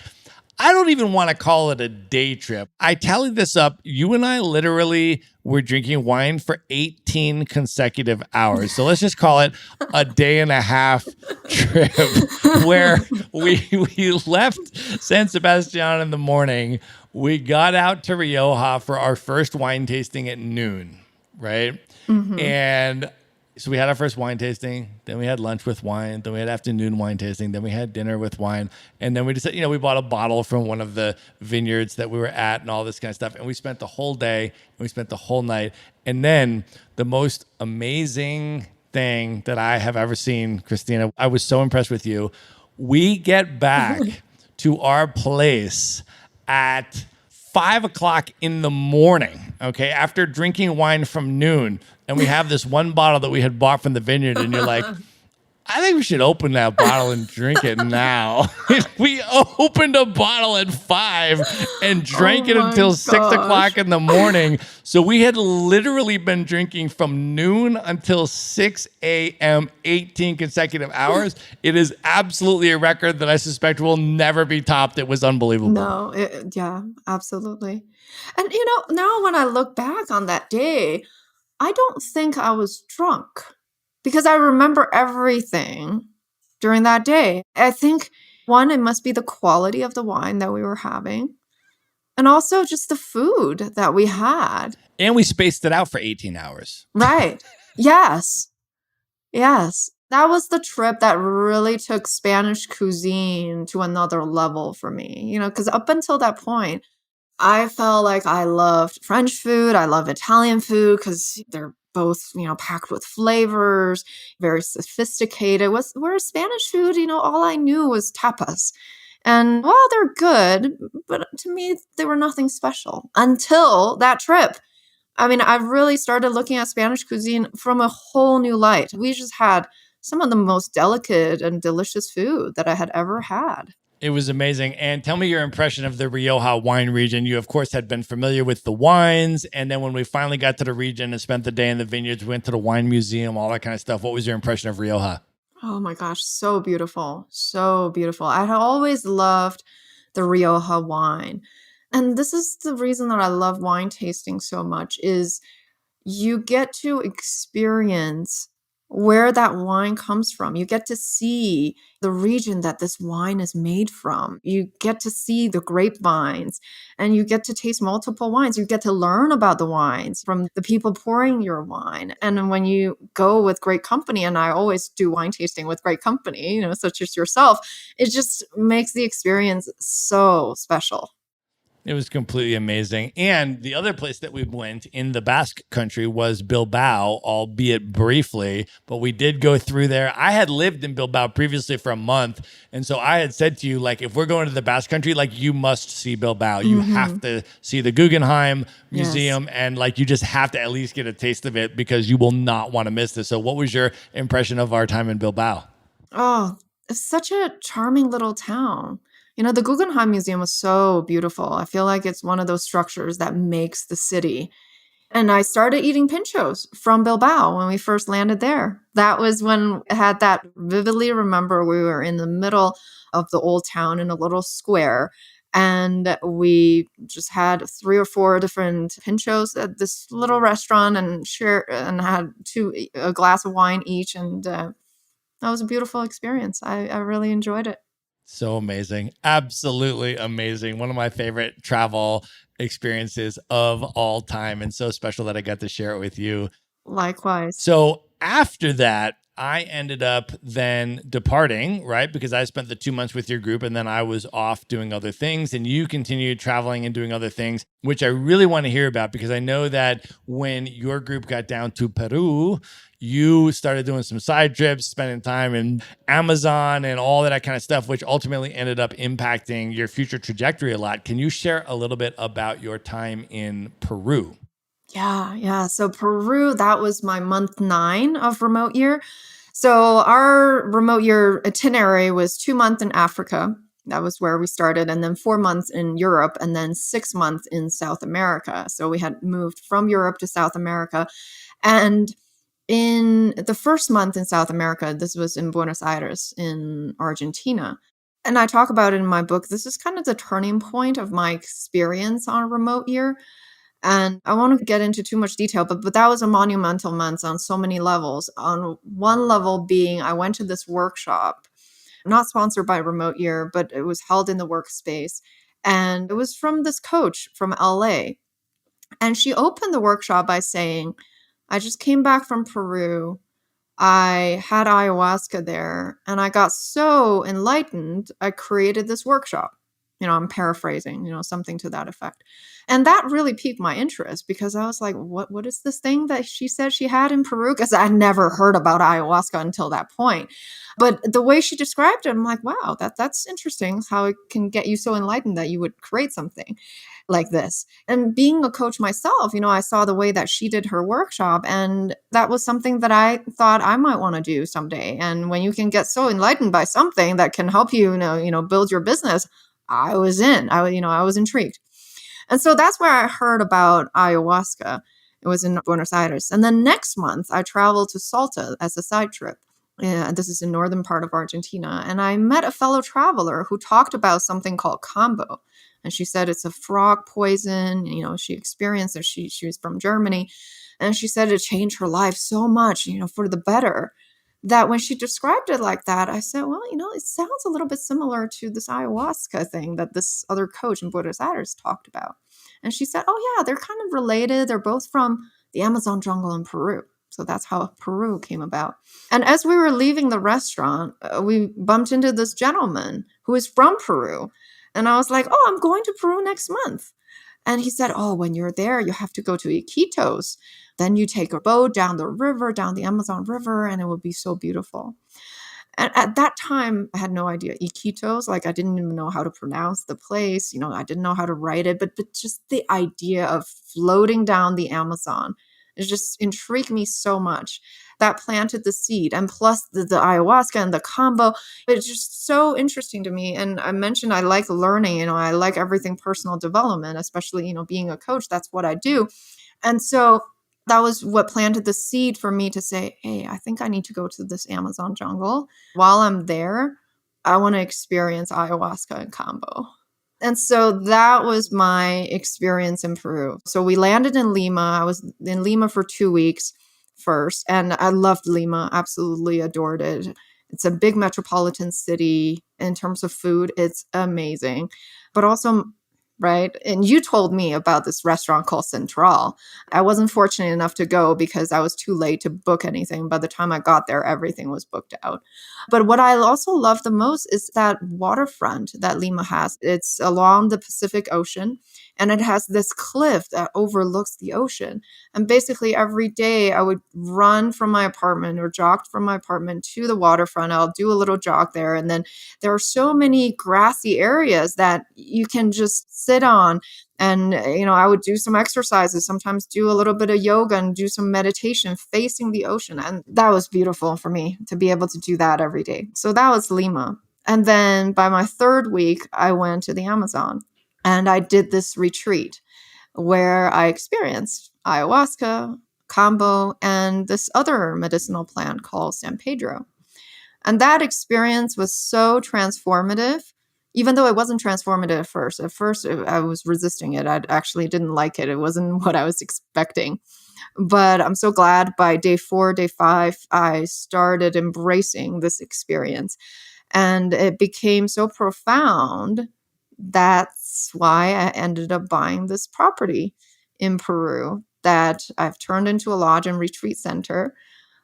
I don't even want to call it a day trip. I tallied this up. You and I literally were drinking wine for 18 consecutive hours. So let's just call it a day and a half trip where we left San Sebastian in the morning. We got out to Rioja for our first wine tasting at noon, right? And so we had our first wine tasting, then we had lunch with wine, then we had afternoon wine tasting, then we had dinner with wine, and then we just, we bought a bottle from one of the vineyards that we were at and all this kind of stuff, and we spent the whole day, and we spent the whole night, and then the most amazing thing that I have ever seen, Christina, I was so impressed with you. We get back to our place at 5:00 in the morning, okay, after drinking wine from noon. And we have this one bottle that we had bought from the vineyard. And you're like, I think we should open that bottle and drink it now. We opened a bottle at 5 and drank it until 6:00 in the morning. So we had literally been drinking from noon until 6 a.m., 18 consecutive hours. It is absolutely a record that I suspect will never be topped. It was unbelievable. No, yeah, absolutely. And, now when I look back on that day, I don't think I was drunk because I remember everything during that day. I think One, it must be the quality of the wine that we were having, and also just the food that we had. And we spaced it out for 18 hours. Right. Yes. Yes. That was the trip that really took Spanish cuisine to another level for me, because up until that point, I felt like I loved French food. I love Italian food because they're both, packed with flavors, very sophisticated. Whereas Spanish food, all I knew was tapas. And while they're good, but to me, they were nothing special until that trip. I mean, I really started looking at Spanish cuisine from a whole new light. We just had some of the most delicate and delicious food that I had ever had. It was amazing. And tell me your impression of the Rioja wine region. You, of course, had been familiar with the wines. And then when we finally got to the region and spent the day in the vineyards, went to the wine museum, all that kind of stuff. What was your impression of Rioja? Oh my gosh, so beautiful. So beautiful. I had always loved the Rioja wine. And this is the reason that I love wine tasting so much is you get to experience where that wine comes from. You get to see the region that this wine is made from. You get to see the grapevines and you get to taste multiple wines. You get to learn about the wines from the people pouring your wine. And when you go with great company, and I always do wine tasting with great company, such as yourself, it just makes the experience so special. It was completely amazing. And the other place that we went in the Basque country was Bilbao, albeit briefly, but we did go through there. I had lived in Bilbao previously for a month. And so I had said to you, like, if we're going to the Basque country, like, you must see Bilbao. You have to see the Guggenheim Museum. Yes. And like, you just have to at least get a taste of it because you will not want to miss this. So what was your impression of our time in Bilbao? Oh, it's such a charming little town. The Guggenheim Museum was so beautiful. I feel like it's one of those structures that makes the city. And I started eating pinchos from Bilbao when we first landed there. That was when I had that vividly remember we were in the middle of the old town in a little square. And we just had 3 or 4 different pinchos at this little restaurant and had a glass of wine each. And that was a beautiful experience. I really enjoyed it. So amazing. Absolutely amazing. One of my favorite travel experiences of all time, and so special that I got to share it with you. Likewise. So after that, I ended up then departing, right? Because I spent the 2 months with your group and then I was off doing other things and you continued traveling and doing other things, which I really want to hear about because I know that when your group got down to Peru, you started doing some side trips, spending time in Amazon and all that kind of stuff, which ultimately ended up impacting your future trajectory a lot. Can you share a little bit about your time in Peru? Yeah. So Peru, that was my month 9 of remote year. So our remote year itinerary was 2 months in Africa. That was where we started. And then 4 months in Europe and then 6 months in South America. So we had moved from Europe to South America. And in the first month in South America, this was in Buenos Aires in Argentina. And I talk about it in my book. This is kind of the turning point of my experience on a remote year. And I won't get into too much detail, but that was a monumental month on so many levels. On one level being, I went to this workshop, not sponsored by Remote Year, but it was held in the workspace. And it was from this coach from LA. And she opened the workshop by saying, I just came back from Peru. I had ayahuasca there and I got so enlightened, I created this workshop. I'm paraphrasing, something to that effect. And that really piqued my interest because I was like, what is this thing that she said she had in Peru? Because I never heard about ayahuasca until that point. But the way she described it, I'm like, wow, that's interesting how it can get you so enlightened that you would create something like this. And being a coach myself, I saw the way that she did her workshop, and that was something that I thought I might want to do someday. And when you can get so enlightened by something that can help you, build your business, I was intrigued. And so that's where I heard about ayahuasca. It was in Buenos Aires. And then next month, I traveled to Salta as a side trip. This is in northern part of Argentina. And I met a fellow traveler who talked about something called kambo. And she said it's a frog poison. She experienced it. She was from Germany. And she said it changed her life so much, for the better, that when she described it like that, I said, well, it sounds a little bit similar to this ayahuasca thing that this other coach in Buenos Aires talked about. And she said, oh, yeah, they're kind of related. They're both from the Amazon jungle in Peru. So that's how Peru came about. And as we were leaving the restaurant, we bumped into this gentleman who is from Peru. And I was like, oh, I'm going to Peru next month. And he said, oh, when you're there, you have to go to Iquitos. Then you take a boat down the river, down the Amazon River, and it will be so beautiful. And at that time, I had no idea. Iquitos, like I didn't even know how to pronounce the place. I didn't know how to write it, but just the idea of floating down the Amazon, it just intrigued me so much. That planted the seed. And plus the ayahuasca and the combo, it's just so interesting to me. And I mentioned I like learning, I like everything personal development, especially, being a coach, that's what I do. And so that was what planted the seed for me to say, hey, I think I need to go to this Amazon jungle. While I'm there, I want to experience ayahuasca and combo. And so that was my experience in Peru. So we landed in Lima. I was in Lima for 2 weeks first, and I loved Lima, absolutely adored it. It's a big metropolitan city. In terms of food, it's amazing. But also, right? And you told me about this restaurant called Central. I wasn't fortunate enough to go because I was too late to book anything. By the time I got there, everything was booked out. But what I also love the most is that waterfront that Lima has. It's along the Pacific Ocean, and it has this cliff that overlooks the ocean. And basically every day I would run from my apartment or jog from my apartment to the waterfront. I'll do a little jog there. And then there are so many grassy areas that you can just sit on. And, I would do some exercises, sometimes do a little bit of yoga and do some meditation facing the ocean. And that was beautiful for me to be able to do that every day. So that was Lima. And then by my 3rd week, I went to the Amazon and I did this retreat where I experienced ayahuasca, combo, and this other medicinal plant called San Pedro. And that experience was so transformative, even though it wasn't transformative at first. At first, I was resisting it. I actually didn't like it. It wasn't what I was expecting. But I'm so glad by day 4, day 5, I started embracing this experience. And it became so profound. That's why I ended up buying this property in Peru that I've turned into a lodge and retreat center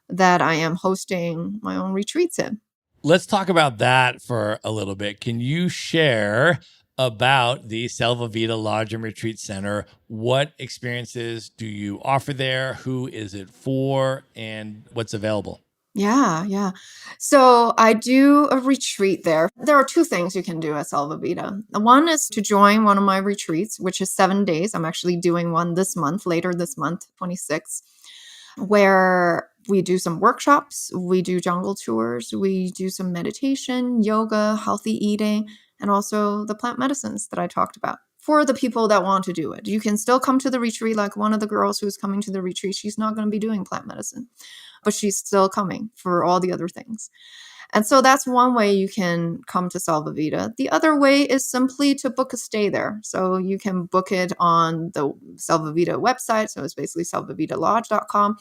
that I am hosting my own retreats in. Let's talk about that for a little bit. Can you share about the Selva Vida Lodge and Retreat Center? What experiences do you offer there? Who is it for? And what's available? Yeah. So I do a retreat there. There are 2 things you can do at Selva Vida. One is to join one of my retreats, which is 7 days. I'm actually doing one this month, later this month, 26th, where we do some workshops, we do jungle tours, we do some meditation, yoga, healthy eating, and also the plant medicines that I talked about for the people that want to do it. You can still come to the retreat, like one of the girls who's coming to the retreat. She's not going to be doing plant medicine, but she's still coming for all the other things. And so that's one way you can come to Selva Vida. The other way is simply to book a stay there. So you can book it on the Selva Vida website. So it's basically selvavidalodge.com.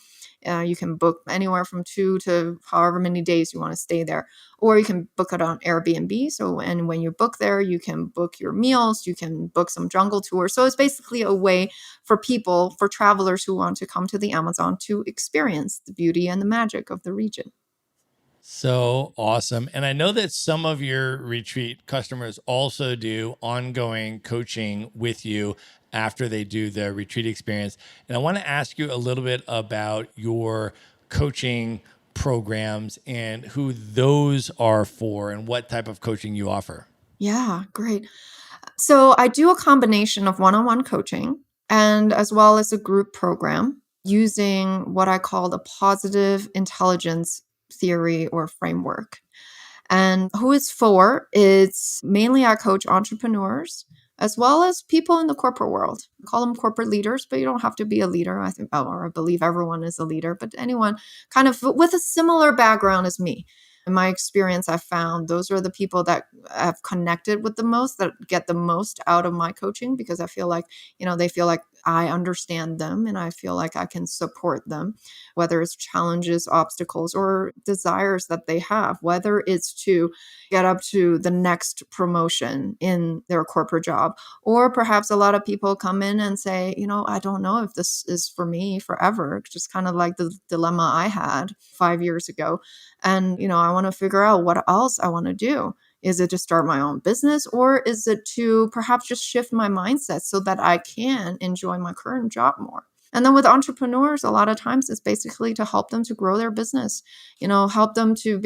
You can book anywhere from 2 to however many days you want to stay there. Or you can book it on Airbnb. And when you book there, you can book your meals. You can book some jungle tours. So it's basically a way for people, for travelers who want to come to the Amazon to experience the beauty and the magic of the region. So awesome. And I know that some of your retreat customers also do ongoing coaching with you after they do the retreat experience. And I want to ask you a little bit about your coaching programs and who those are for and what type of coaching you offer. Yeah, great. So I do a combination of one-on-one coaching and as well as a group program using what I call the positive intelligence theory or framework. And who it's for, it's mainly I coach entrepreneurs as well as people in the corporate world. I call them corporate leaders, but you don't have to be a leader. I believe everyone is a leader, but anyone kind of with a similar background as me. In my experience, I've found those are the people that I've connected with the most, that get the most out of my coaching, because I feel like, they feel like I understand them and I feel like I can support them, whether it's challenges, obstacles, or desires that they have, whether it's to get up to the next promotion in their corporate job. Or perhaps a lot of people come in and say, I don't know if this is for me forever, just kind of like the dilemma I had 5 years ago. And, I want to figure out what else I want to do. Is it to start my own business, or is it to perhaps just shift my mindset so that I can enjoy my current job more? And then with entrepreneurs, a lot of times it's basically to help them to grow their business, help them to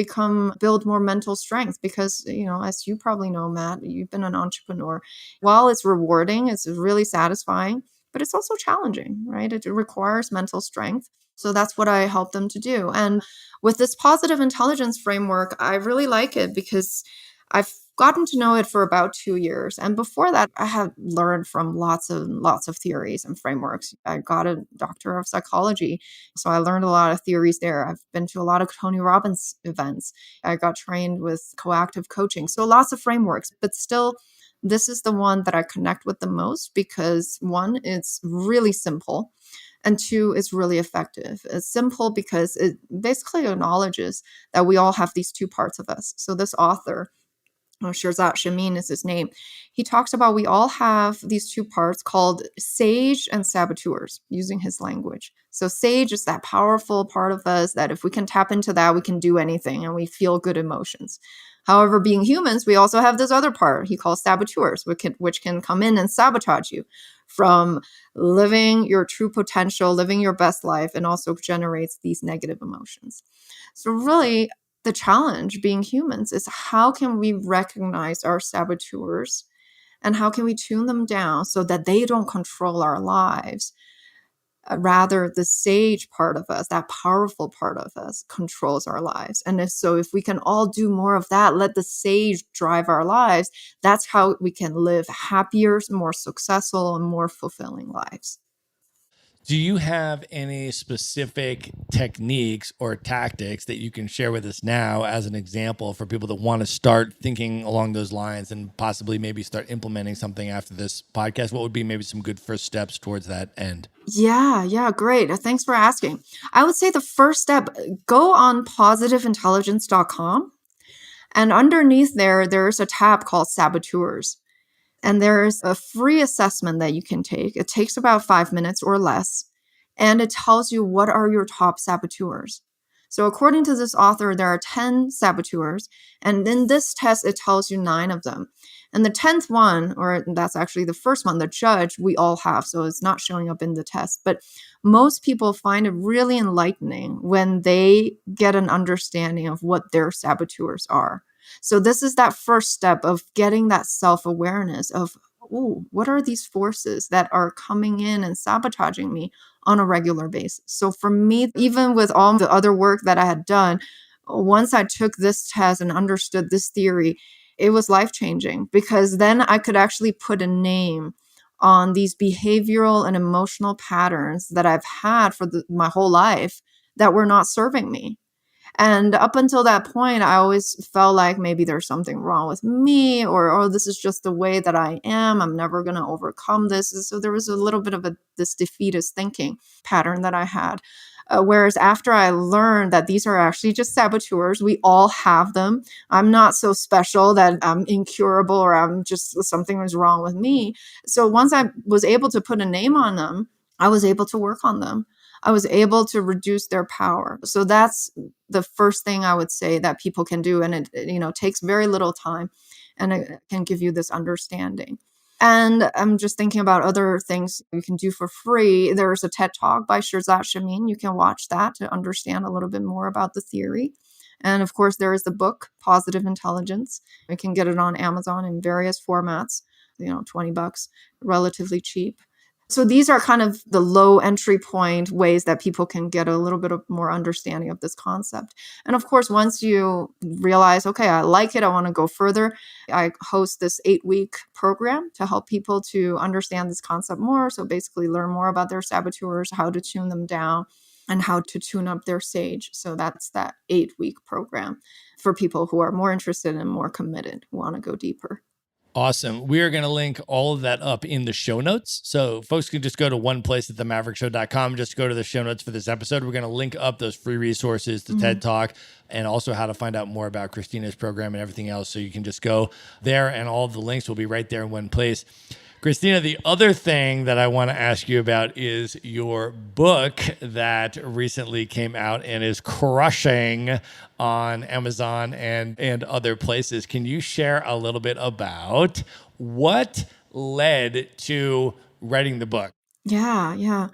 build more mental strength. Because, as you probably know, Matt, you've been an entrepreneur. While it's rewarding, it's really satisfying, but it's also challenging, right? It requires mental strength. So that's what I help them to do. And with this positive intelligence framework, I really like it because I've gotten to know it for about 2 years. And before that, I had learned from lots of theories and frameworks. I got a doctor of psychology. So I learned a lot of theories there. I've been to a lot of Tony Robbins events. I got trained with coactive coaching. So lots of frameworks, but still, this is the one that I connect with the most because one, it's really simple. And two, it's really effective. It's simple because it basically acknowledges that we all have these two parts of us. So this author, Shirzat is his name. He talks about we all have these two parts called sage and saboteurs, using his language. So sage is that powerful part of us that if we can tap into that, we can do anything and we feel good emotions. However, being humans, we also have this other part he calls saboteurs, which can come in and sabotage you from living your true potential, living your best life, and also generates these negative emotions. So really, the challenge being humans is how can we recognize our saboteurs and how can we tune them down so that they don't control our lives? Rather, the sage part of us, that powerful part of us, controls our lives. And if we can all do more of that, let the sage drive our lives, that's how we can live happier, more successful, and more fulfilling lives. Do you have any specific techniques or tactics that you can share with us now as an example for people that want to start thinking along those lines and possibly maybe start implementing something after this podcast? What would be maybe some good first steps towards that end? Yeah, great. Thanks for asking. I would say the first step, go on positiveintelligence.com. And underneath there's a tab called saboteurs. And there's a free assessment that you can take. It takes about 5 minutes or less. And it tells you what are your top saboteurs. So according to this author, there are 10 saboteurs. And in this test, it tells you 9 of them. And the 10th one, or that's actually the first one, the judge, we all have. So it's not showing up in the test. But most people find it really enlightening when they get an understanding of what their saboteurs are. So this is that first step of getting that self-awareness of, what are these forces that are coming in and sabotaging me on a regular basis? So for me, even with all the other work that I had done, once I took this test and understood this theory, it was life-changing because then I could actually put a name on these behavioral and emotional patterns that I've had for my whole life that were not serving me. And up until that point, I always felt like maybe there's something wrong with me or this is just the way that I am. I'm never going to overcome this. So there was a little bit of this defeatist thinking pattern that I had. Whereas after I learned that these are actually just saboteurs, we all have them. I'm not so special that I'm incurable or I'm just something was wrong with me. So once I was able to put a name on them, I was able to work on them. I was able to reduce their power. So that's the first thing I would say that people can do. And it takes very little time and it can give you this understanding. And I'm just thinking about other things you can do for free. There's a TED Talk by Shirzat. You can watch that to understand a little bit more about the theory. And of course, there is the book, Positive Intelligence. You can get it on Amazon in various formats, $20, relatively cheap. So these are kind of the low entry point ways that people can get a little bit of more understanding of this concept. And of course, once you realize, okay, I like it, I want to go further, I host this 8-week program to help people to understand this concept more. So basically learn more about their saboteurs, how to tune them down, and how to tune up their sage. So that's that 8-week program for people who are more interested and more committed, who want to go deeper. Awesome. We are going to link all of that up in the show notes. So folks can just go to one place at themaverickshow.com, just go to the show notes for this episode. We're going to link up those free resources, the TED Talk, and also how to find out more about Christina's program and everything else. So you can just go there and all of the links will be right there in one place. Christina, the other thing that I want to ask you about is your book that recently came out and is crushing on Amazon and other places. Can you share a little bit about what led to writing the book? Yeah.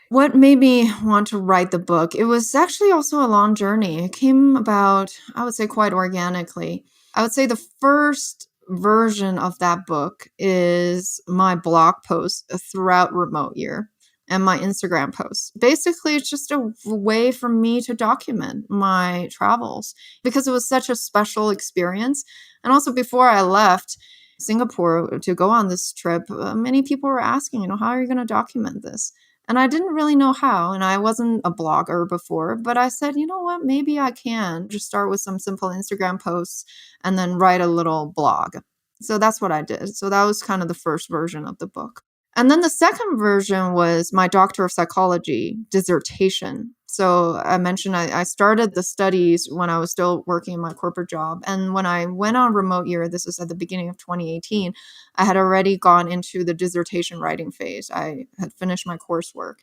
What made me want to write the book? It was actually also a long journey. It came about, I would say, quite organically. I would say the first version of that book is my blog post throughout remote year and my Instagram posts. Basically, it's just a way for me to document my travels because it was such a special experience. And also before I left Singapore to go on this trip, many people were asking, how are you going to document this? And I didn't really know how, and I wasn't a blogger before, but I said, you know what, maybe I can just start with some simple Instagram posts and then write a little blog. So that's what I did. So that was kind of the first version of the book. And then the second version was my Doctor of Psychology dissertation. So I mentioned I started the studies when I was still working in my corporate job. And when I went on remote year, this was at the beginning of 2018, I had already gone into the dissertation writing phase. I had finished my coursework.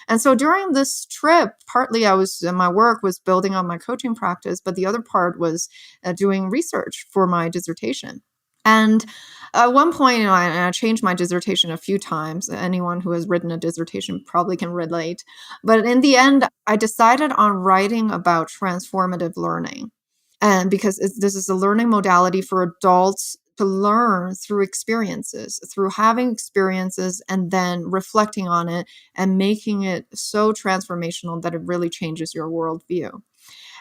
And so during this trip, partly my work was building on my coaching practice, but the other part was doing research for my dissertation. And at one point, I changed my dissertation a few times. Anyone who has written a dissertation probably can relate. But in the end, I decided on writing about transformative learning. And because this is a learning modality for adults to learn through experiences, through having experiences and then reflecting on it and making it so transformational that it really changes your worldview.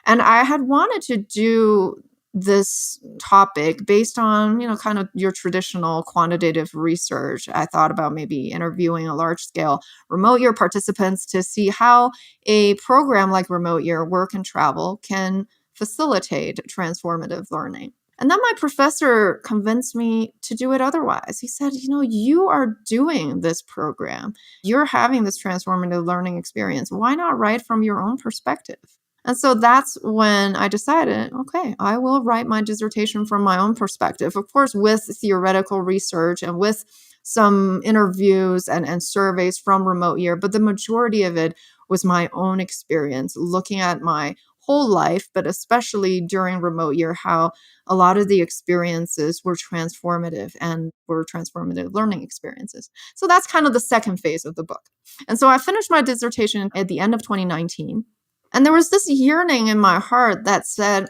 And I had wanted to do this topic based on, kind of your traditional quantitative research. I thought about maybe interviewing a large scale remote year participants to see how a program like remote year work and travel can facilitate transformative learning. And then my professor convinced me to do it otherwise. He said, you are doing this program. You're having this transformative learning experience. Why not write from your own perspective? And so that's when I decided, okay, I will write my dissertation from my own perspective, of course, with theoretical research and with some interviews and surveys from remote year. But the majority of it was my own experience, looking at my whole life, but especially during remote year, how a lot of the experiences were transformative and were transformative learning experiences. So that's kind of the second phase of the book. And so I finished my dissertation at the end of 2019. And there was this yearning in my heart that said,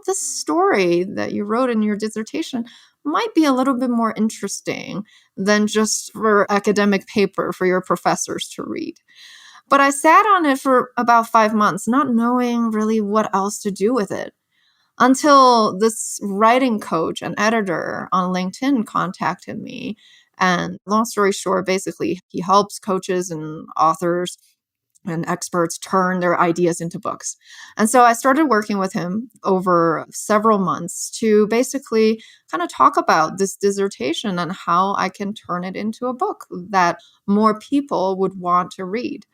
this story that you wrote in your dissertation might be a little bit more interesting than just for academic paper for your professors to read. But I sat on it for about 5 months, not knowing really what else to do with it, until this writing coach and editor on LinkedIn contacted me. And long story short, basically, he helps coaches and authors and experts turn their ideas into books. And so I started working with him over several months to basically kind of talk about this dissertation and how I can turn it into a book that more people would want to read.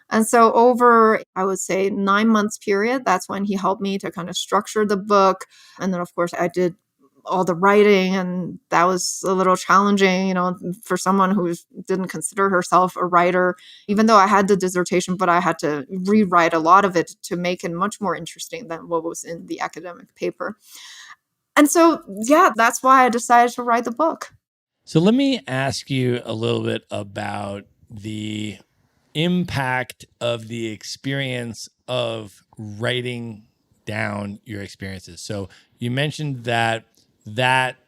And so over, I would say, 9 months period, that's when he helped me to kind of structure the book. And then, of course, I did all the writing, and that was a little challenging, for someone who didn't consider herself a writer, even though I had the dissertation, but I had to rewrite a lot of it to make it much more interesting than what was in the academic paper. And so, that's why I decided to write the book. So let me ask you a little bit about the impact of the experience of writing down your experiences. So you mentioned that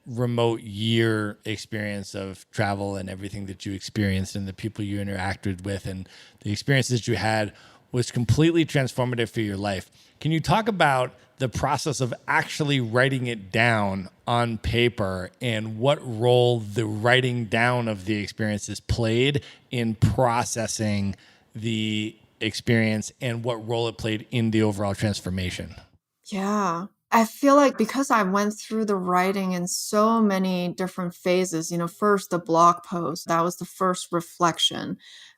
remote year experience of travel and everything that you experienced and the people you interacted with and the experiences you had was completely transformative for your life. Can you talk about the process of actually writing it down on paper and what role the writing down of the experiences played in processing the experience and what role it played in the overall transformation? Yeah. I feel like because I went through the writing in so many different phases, first the blog post, that was the first reflection.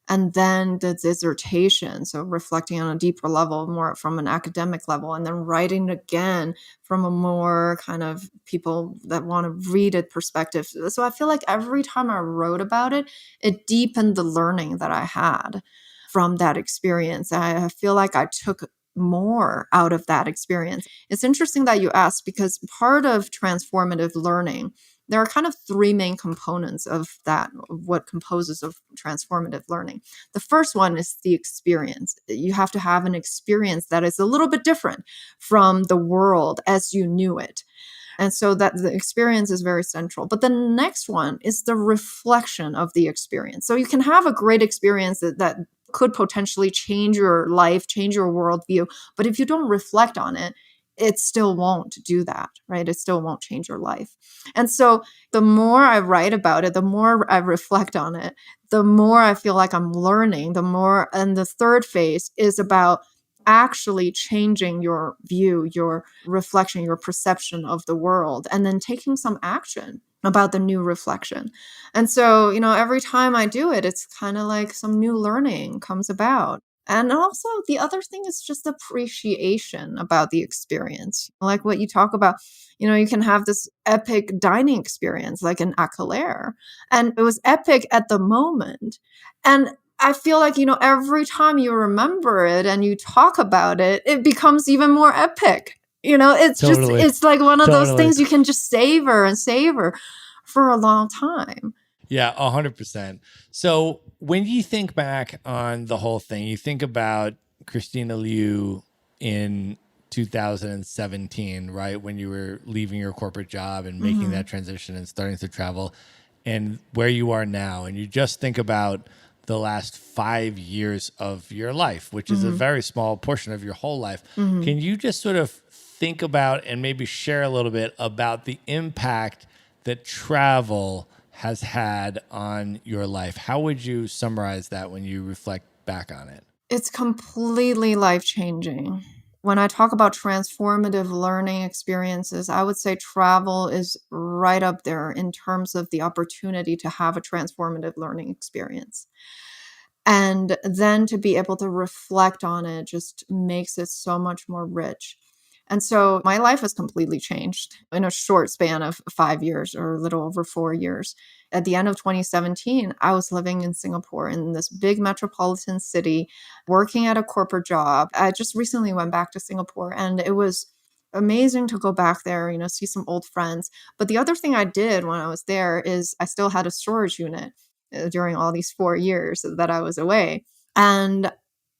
And then the dissertation, so reflecting on a deeper level, more from an academic level, and then writing again from a more kind of people that want to read it perspective. So I feel like every time I wrote about it, it deepened the learning that I had from that experience. I feel like I took more out of that experience. It's interesting that you asked because part of transformative learning, there are kind of three main components of that, of what composes of transformative learning. The first one is the experience. You have to have an experience that is a little bit different from the world as you knew it. And so that the experience is very central. But the next one is the reflection of the experience. So you can have a great experience that could potentially change your life, change your worldview. But if you don't reflect on it, it still won't do that, right? It still won't change your life. And so the more I write about it, the more I reflect on it, the more I feel like I'm learning, the more. And the third phase is about actually changing your view, your reflection, your perception of the world, and then taking some action about the new reflection. And so, every time I do it, it's kind of like some new learning comes about. And also, the other thing is just appreciation about the experience. Like what you talk about, you can have this epic dining experience, like an éclair. And it was epic at the moment. And I feel like, every time you remember it and you talk about it, it becomes even more epic. It's Totally. it's like one of those Totally. things you can just savor and savor for a long time. Yeah, 100%. So when you think back on the whole thing, you think about Christina Liu in 2017, right? When you were leaving your corporate job and making that transition and starting to travel, and where you are now. And you just think about the last 5 years of your life, which is a very small portion of your whole life. Can you just sort of think about and maybe share a little bit about the impact that travel has had on your life? How would you summarize that when you reflect back on it? It's completely life-changing. When I talk about transformative learning experiences, I would say travel is right up there in terms of the opportunity to have a transformative learning experience. And then to be able to reflect on it just makes it so much more rich. And so my life has completely changed in a short span of 5 years or a little over 4 years. At the end of 2017, I was living in Singapore in this big metropolitan city, working at a corporate job. I just recently went back to Singapore and it was amazing to go back there, see some old friends. But the other thing I did when I was there is I still had a storage unit during all these 4 years that I was away. And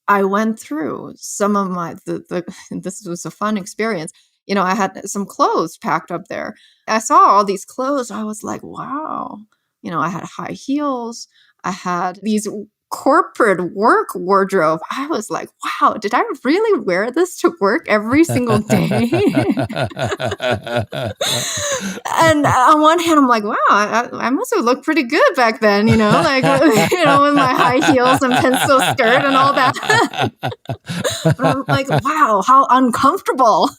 I went through some of this was a fun experience. I had some clothes packed up there. I saw all these clothes. I was like, wow. I had high heels. I had these corporate work wardrobe. I was like, wow, did I really wear this to work every single day? And on one hand, I'm like, wow, I must have looked pretty good back then, like, with my high heels and pencil skirt and all that. But I'm like, wow, how uncomfortable.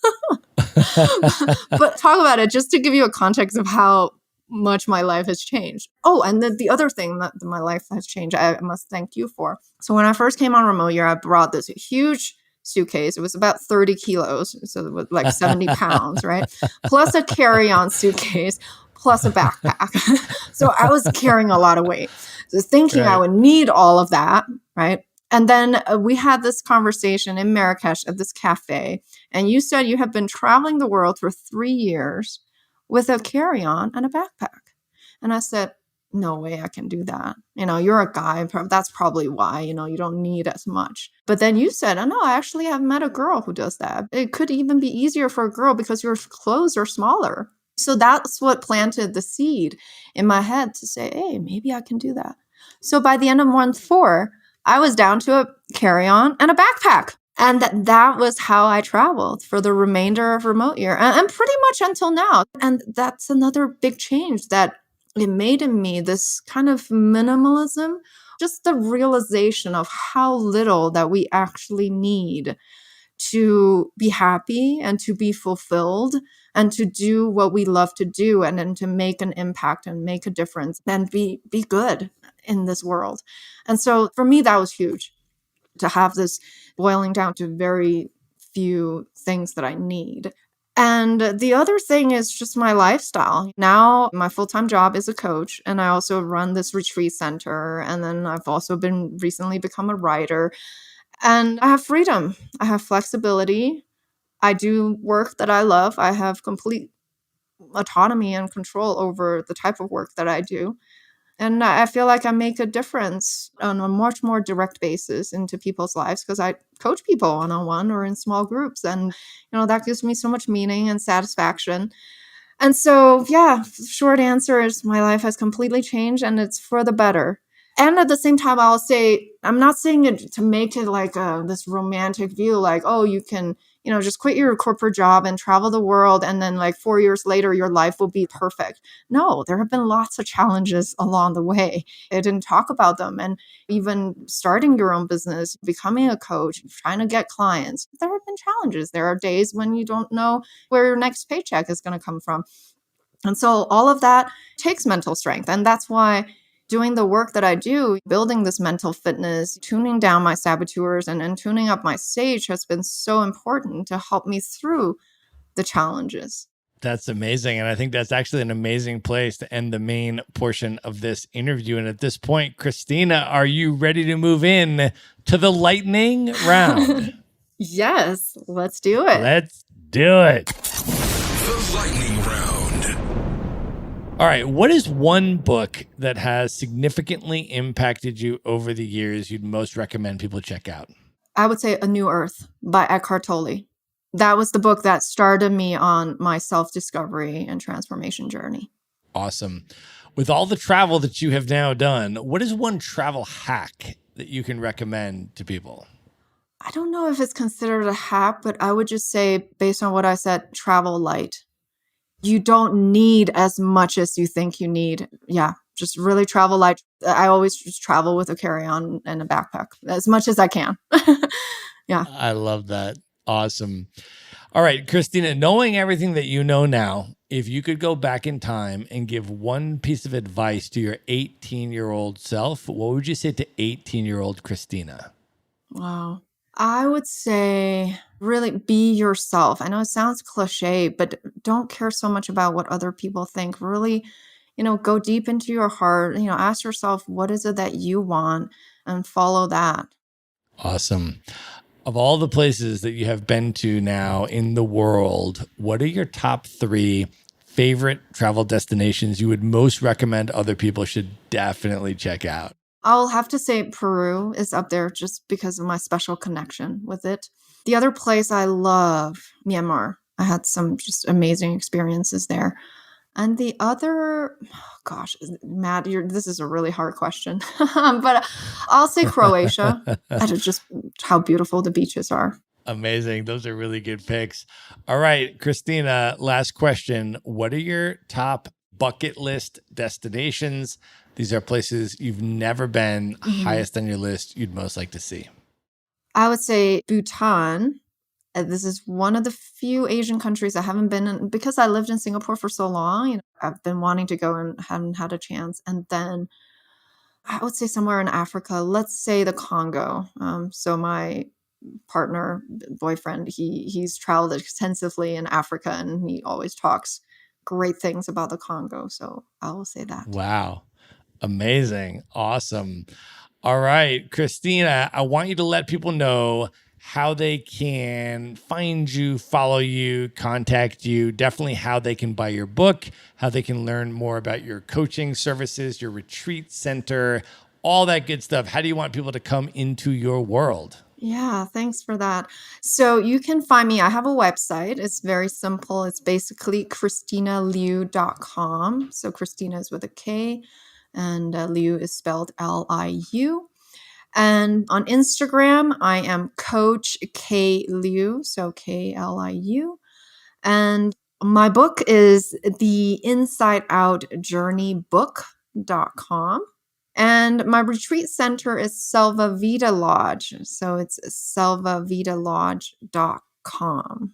But talk about it, just to give you a context of how much my life has changed. Oh, and the other thing that my life has changed, I must thank you for. So when I first came on remote year, I brought this huge suitcase. It was about 30 kilos, so it was like 70 pounds, right? Plus a carry-on suitcase, plus a backpack. So I was carrying a lot of weight. So thinking I would need all of that, right? And then we had this conversation in Marrakesh at this cafe, and you said you have been traveling the world for 3 years with a carry-on and a backpack. And I said, no way I can do that. You're a guy. That's probably why, you don't need as much. But then you said, oh, no, I actually have met a girl who does that. It could even be easier for a girl because your clothes are smaller. So that's what planted the seed in my head to say, hey, maybe I can do that. So by the end of month 4, I was down to a carry-on and a backpack. And that was how I traveled for the remainder of remote year and pretty much until now. And that's another big change that it made in me, this kind of minimalism, just the realization of how little that we actually need to be happy and to be fulfilled and to do what we love to do, and then to make an impact and make a difference and be good in this world. And so for me, that was huge, to have this boiling down to very few things that I need. And the other thing is just my lifestyle. Now, my full-time job is a coach, and I also run this retreat center. And then I've also recently become a writer. And I have freedom. I have flexibility. I do work that I love. I have complete autonomy and control over the type of work that I do. And I feel like I make a difference on a much more direct basis into people's lives, because I coach people one-on-one or in small groups. And, that gives me so much meaning and satisfaction. And so, yeah, short answer is my life has completely changed, and it's for the better. And at the same time, I'll say, I'm not saying it to make it like this romantic view, like, oh, you can, just quit your corporate job and travel the world, and then like 4 years later, your life will be perfect. No, there have been lots of challenges along the way. I didn't talk about them. And even starting your own business, becoming a coach, trying to get clients, there have been challenges. There are days when you don't know where your next paycheck is going to come from. And so all of that takes mental strength. And that's why doing the work that I do, building this mental fitness, tuning down my saboteurs and tuning up my sage has been so important to help me through the challenges. That's amazing. And I think that's actually an amazing place to end the main portion of this interview. And at this point, Christina, are you ready to move in to the lightning round? Yes, let's do it. Let's do it. The lightning round. All right. What is one book that has significantly impacted you over the years you'd most recommend people check out? I would say A New Earth by Eckhart Tolle. That was the book that started me on my self-discovery and transformation journey. Awesome. With all the travel that you have now done, what is one travel hack that you can recommend to people? I don't know if it's considered a hack, but I would just say, based on what I said, travel light. You don't need as much as you think you need. Yeah, just really travel light. I always just travel with a carry-on and a backpack as much as I can. Yeah. I love that. Awesome. All right, Christina, knowing everything that you know now, if you could go back in time and give one piece of advice to your 18-year-old self, what would you say to 18-year-old Christina? Wow. I would say really be yourself. I know it sounds cliche, but don't care so much about what other people think. Really, go deep into your heart, ask yourself, what is it that you want, and follow that. Awesome. Of all the places that you have been to now in the world, what are your top 3 favorite travel destinations you would most recommend other people should definitely check out? I'll have to say Peru is up there just because of my special connection with it. The other place I love, Myanmar. I had some just amazing experiences there. And the other, gosh, Matt, this is a really hard question. But I'll say Croatia. That is just how beautiful the beaches are. Amazing. Those are really good picks. All right, Christina, last question. What are your top bucket list destinations? These are places you've never been, highest on your list you'd most like to see. I would say Bhutan. This is one of the few Asian countries I haven't been in because I lived in Singapore for so long. I've been wanting to go and haven't had a chance. And then I would say somewhere in Africa, let's say the Congo. So my partner, boyfriend, he's traveled extensively in Africa, and he always talks great things about the Congo. So I will say that. Wow. Amazing. Awesome. All right, Christina, I want you to let people know how they can find you, follow you, contact you, definitely how they can buy your book, how they can learn more about your coaching services, your retreat center, all that good stuff. How do you want people to come into your world? Yeah, thanks for that. So you can find me. I have a website. It's very simple. It's basically christinaliu.com. So Christina is with a K, and Liu is spelled Liu. And on Instagram, I am Coach K Liu, so Kliu. And my book is the Inside Out Journey book.com. And my retreat center is Selva Vida Lodge. So it's selvavidalodge.com.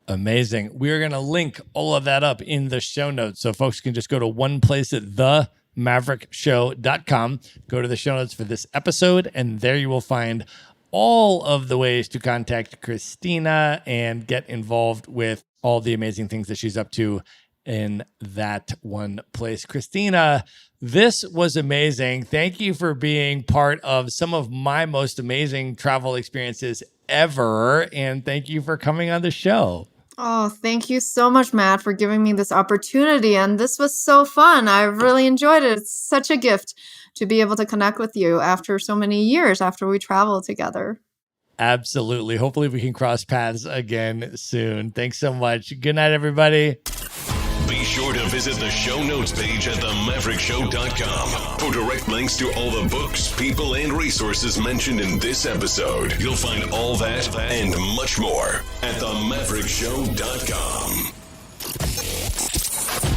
Amazing. We're going to link all of that up in the show notes. So folks can just go to one place at themaverickshow.com, go to the show notes for this episode, and there you will find all of the ways to contact Christina and get involved with all the amazing things that she's up to in that one place. Christina, this was amazing. Thank you for being part of some of my most amazing travel experiences ever. And thank you for coming on the show. Oh, thank you so much, Matt, for giving me this opportunity. And this was so fun. I really enjoyed it. It's such a gift to be able to connect with you after so many years after we traveled together. Absolutely. Hopefully we can cross paths again soon. Thanks so much. Good night, everybody. Be sure to visit the show notes page at themaverickshow.com for direct links to all the books, people, and resources mentioned in this episode. You'll find all that and much more at themaverickshow.com.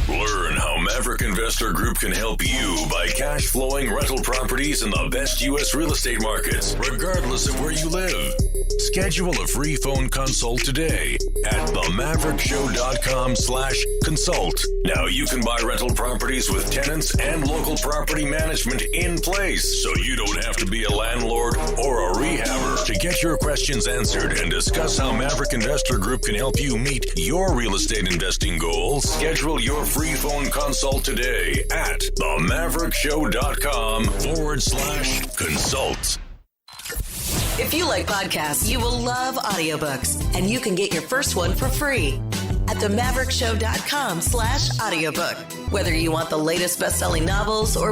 Learn how Maverick Investor Group can help you buy cash flowing rental properties in the best U.S. real estate markets, regardless of where you live. Schedule a free phone consult today at themaverickshow.com/consult. Now you can buy rental properties with tenants and local property management in place, so you don't have to be a landlord or a rehabber. To get your questions answered and discuss how Maverick Investor Group can help you meet your real estate investing goals, schedule your free phone consult today at themaverickshow.com/consult. If you like podcasts, you will love audiobooks, and you can get your first one for free at themaverickshow.com/audiobook. Whether you want the latest best-selling novels or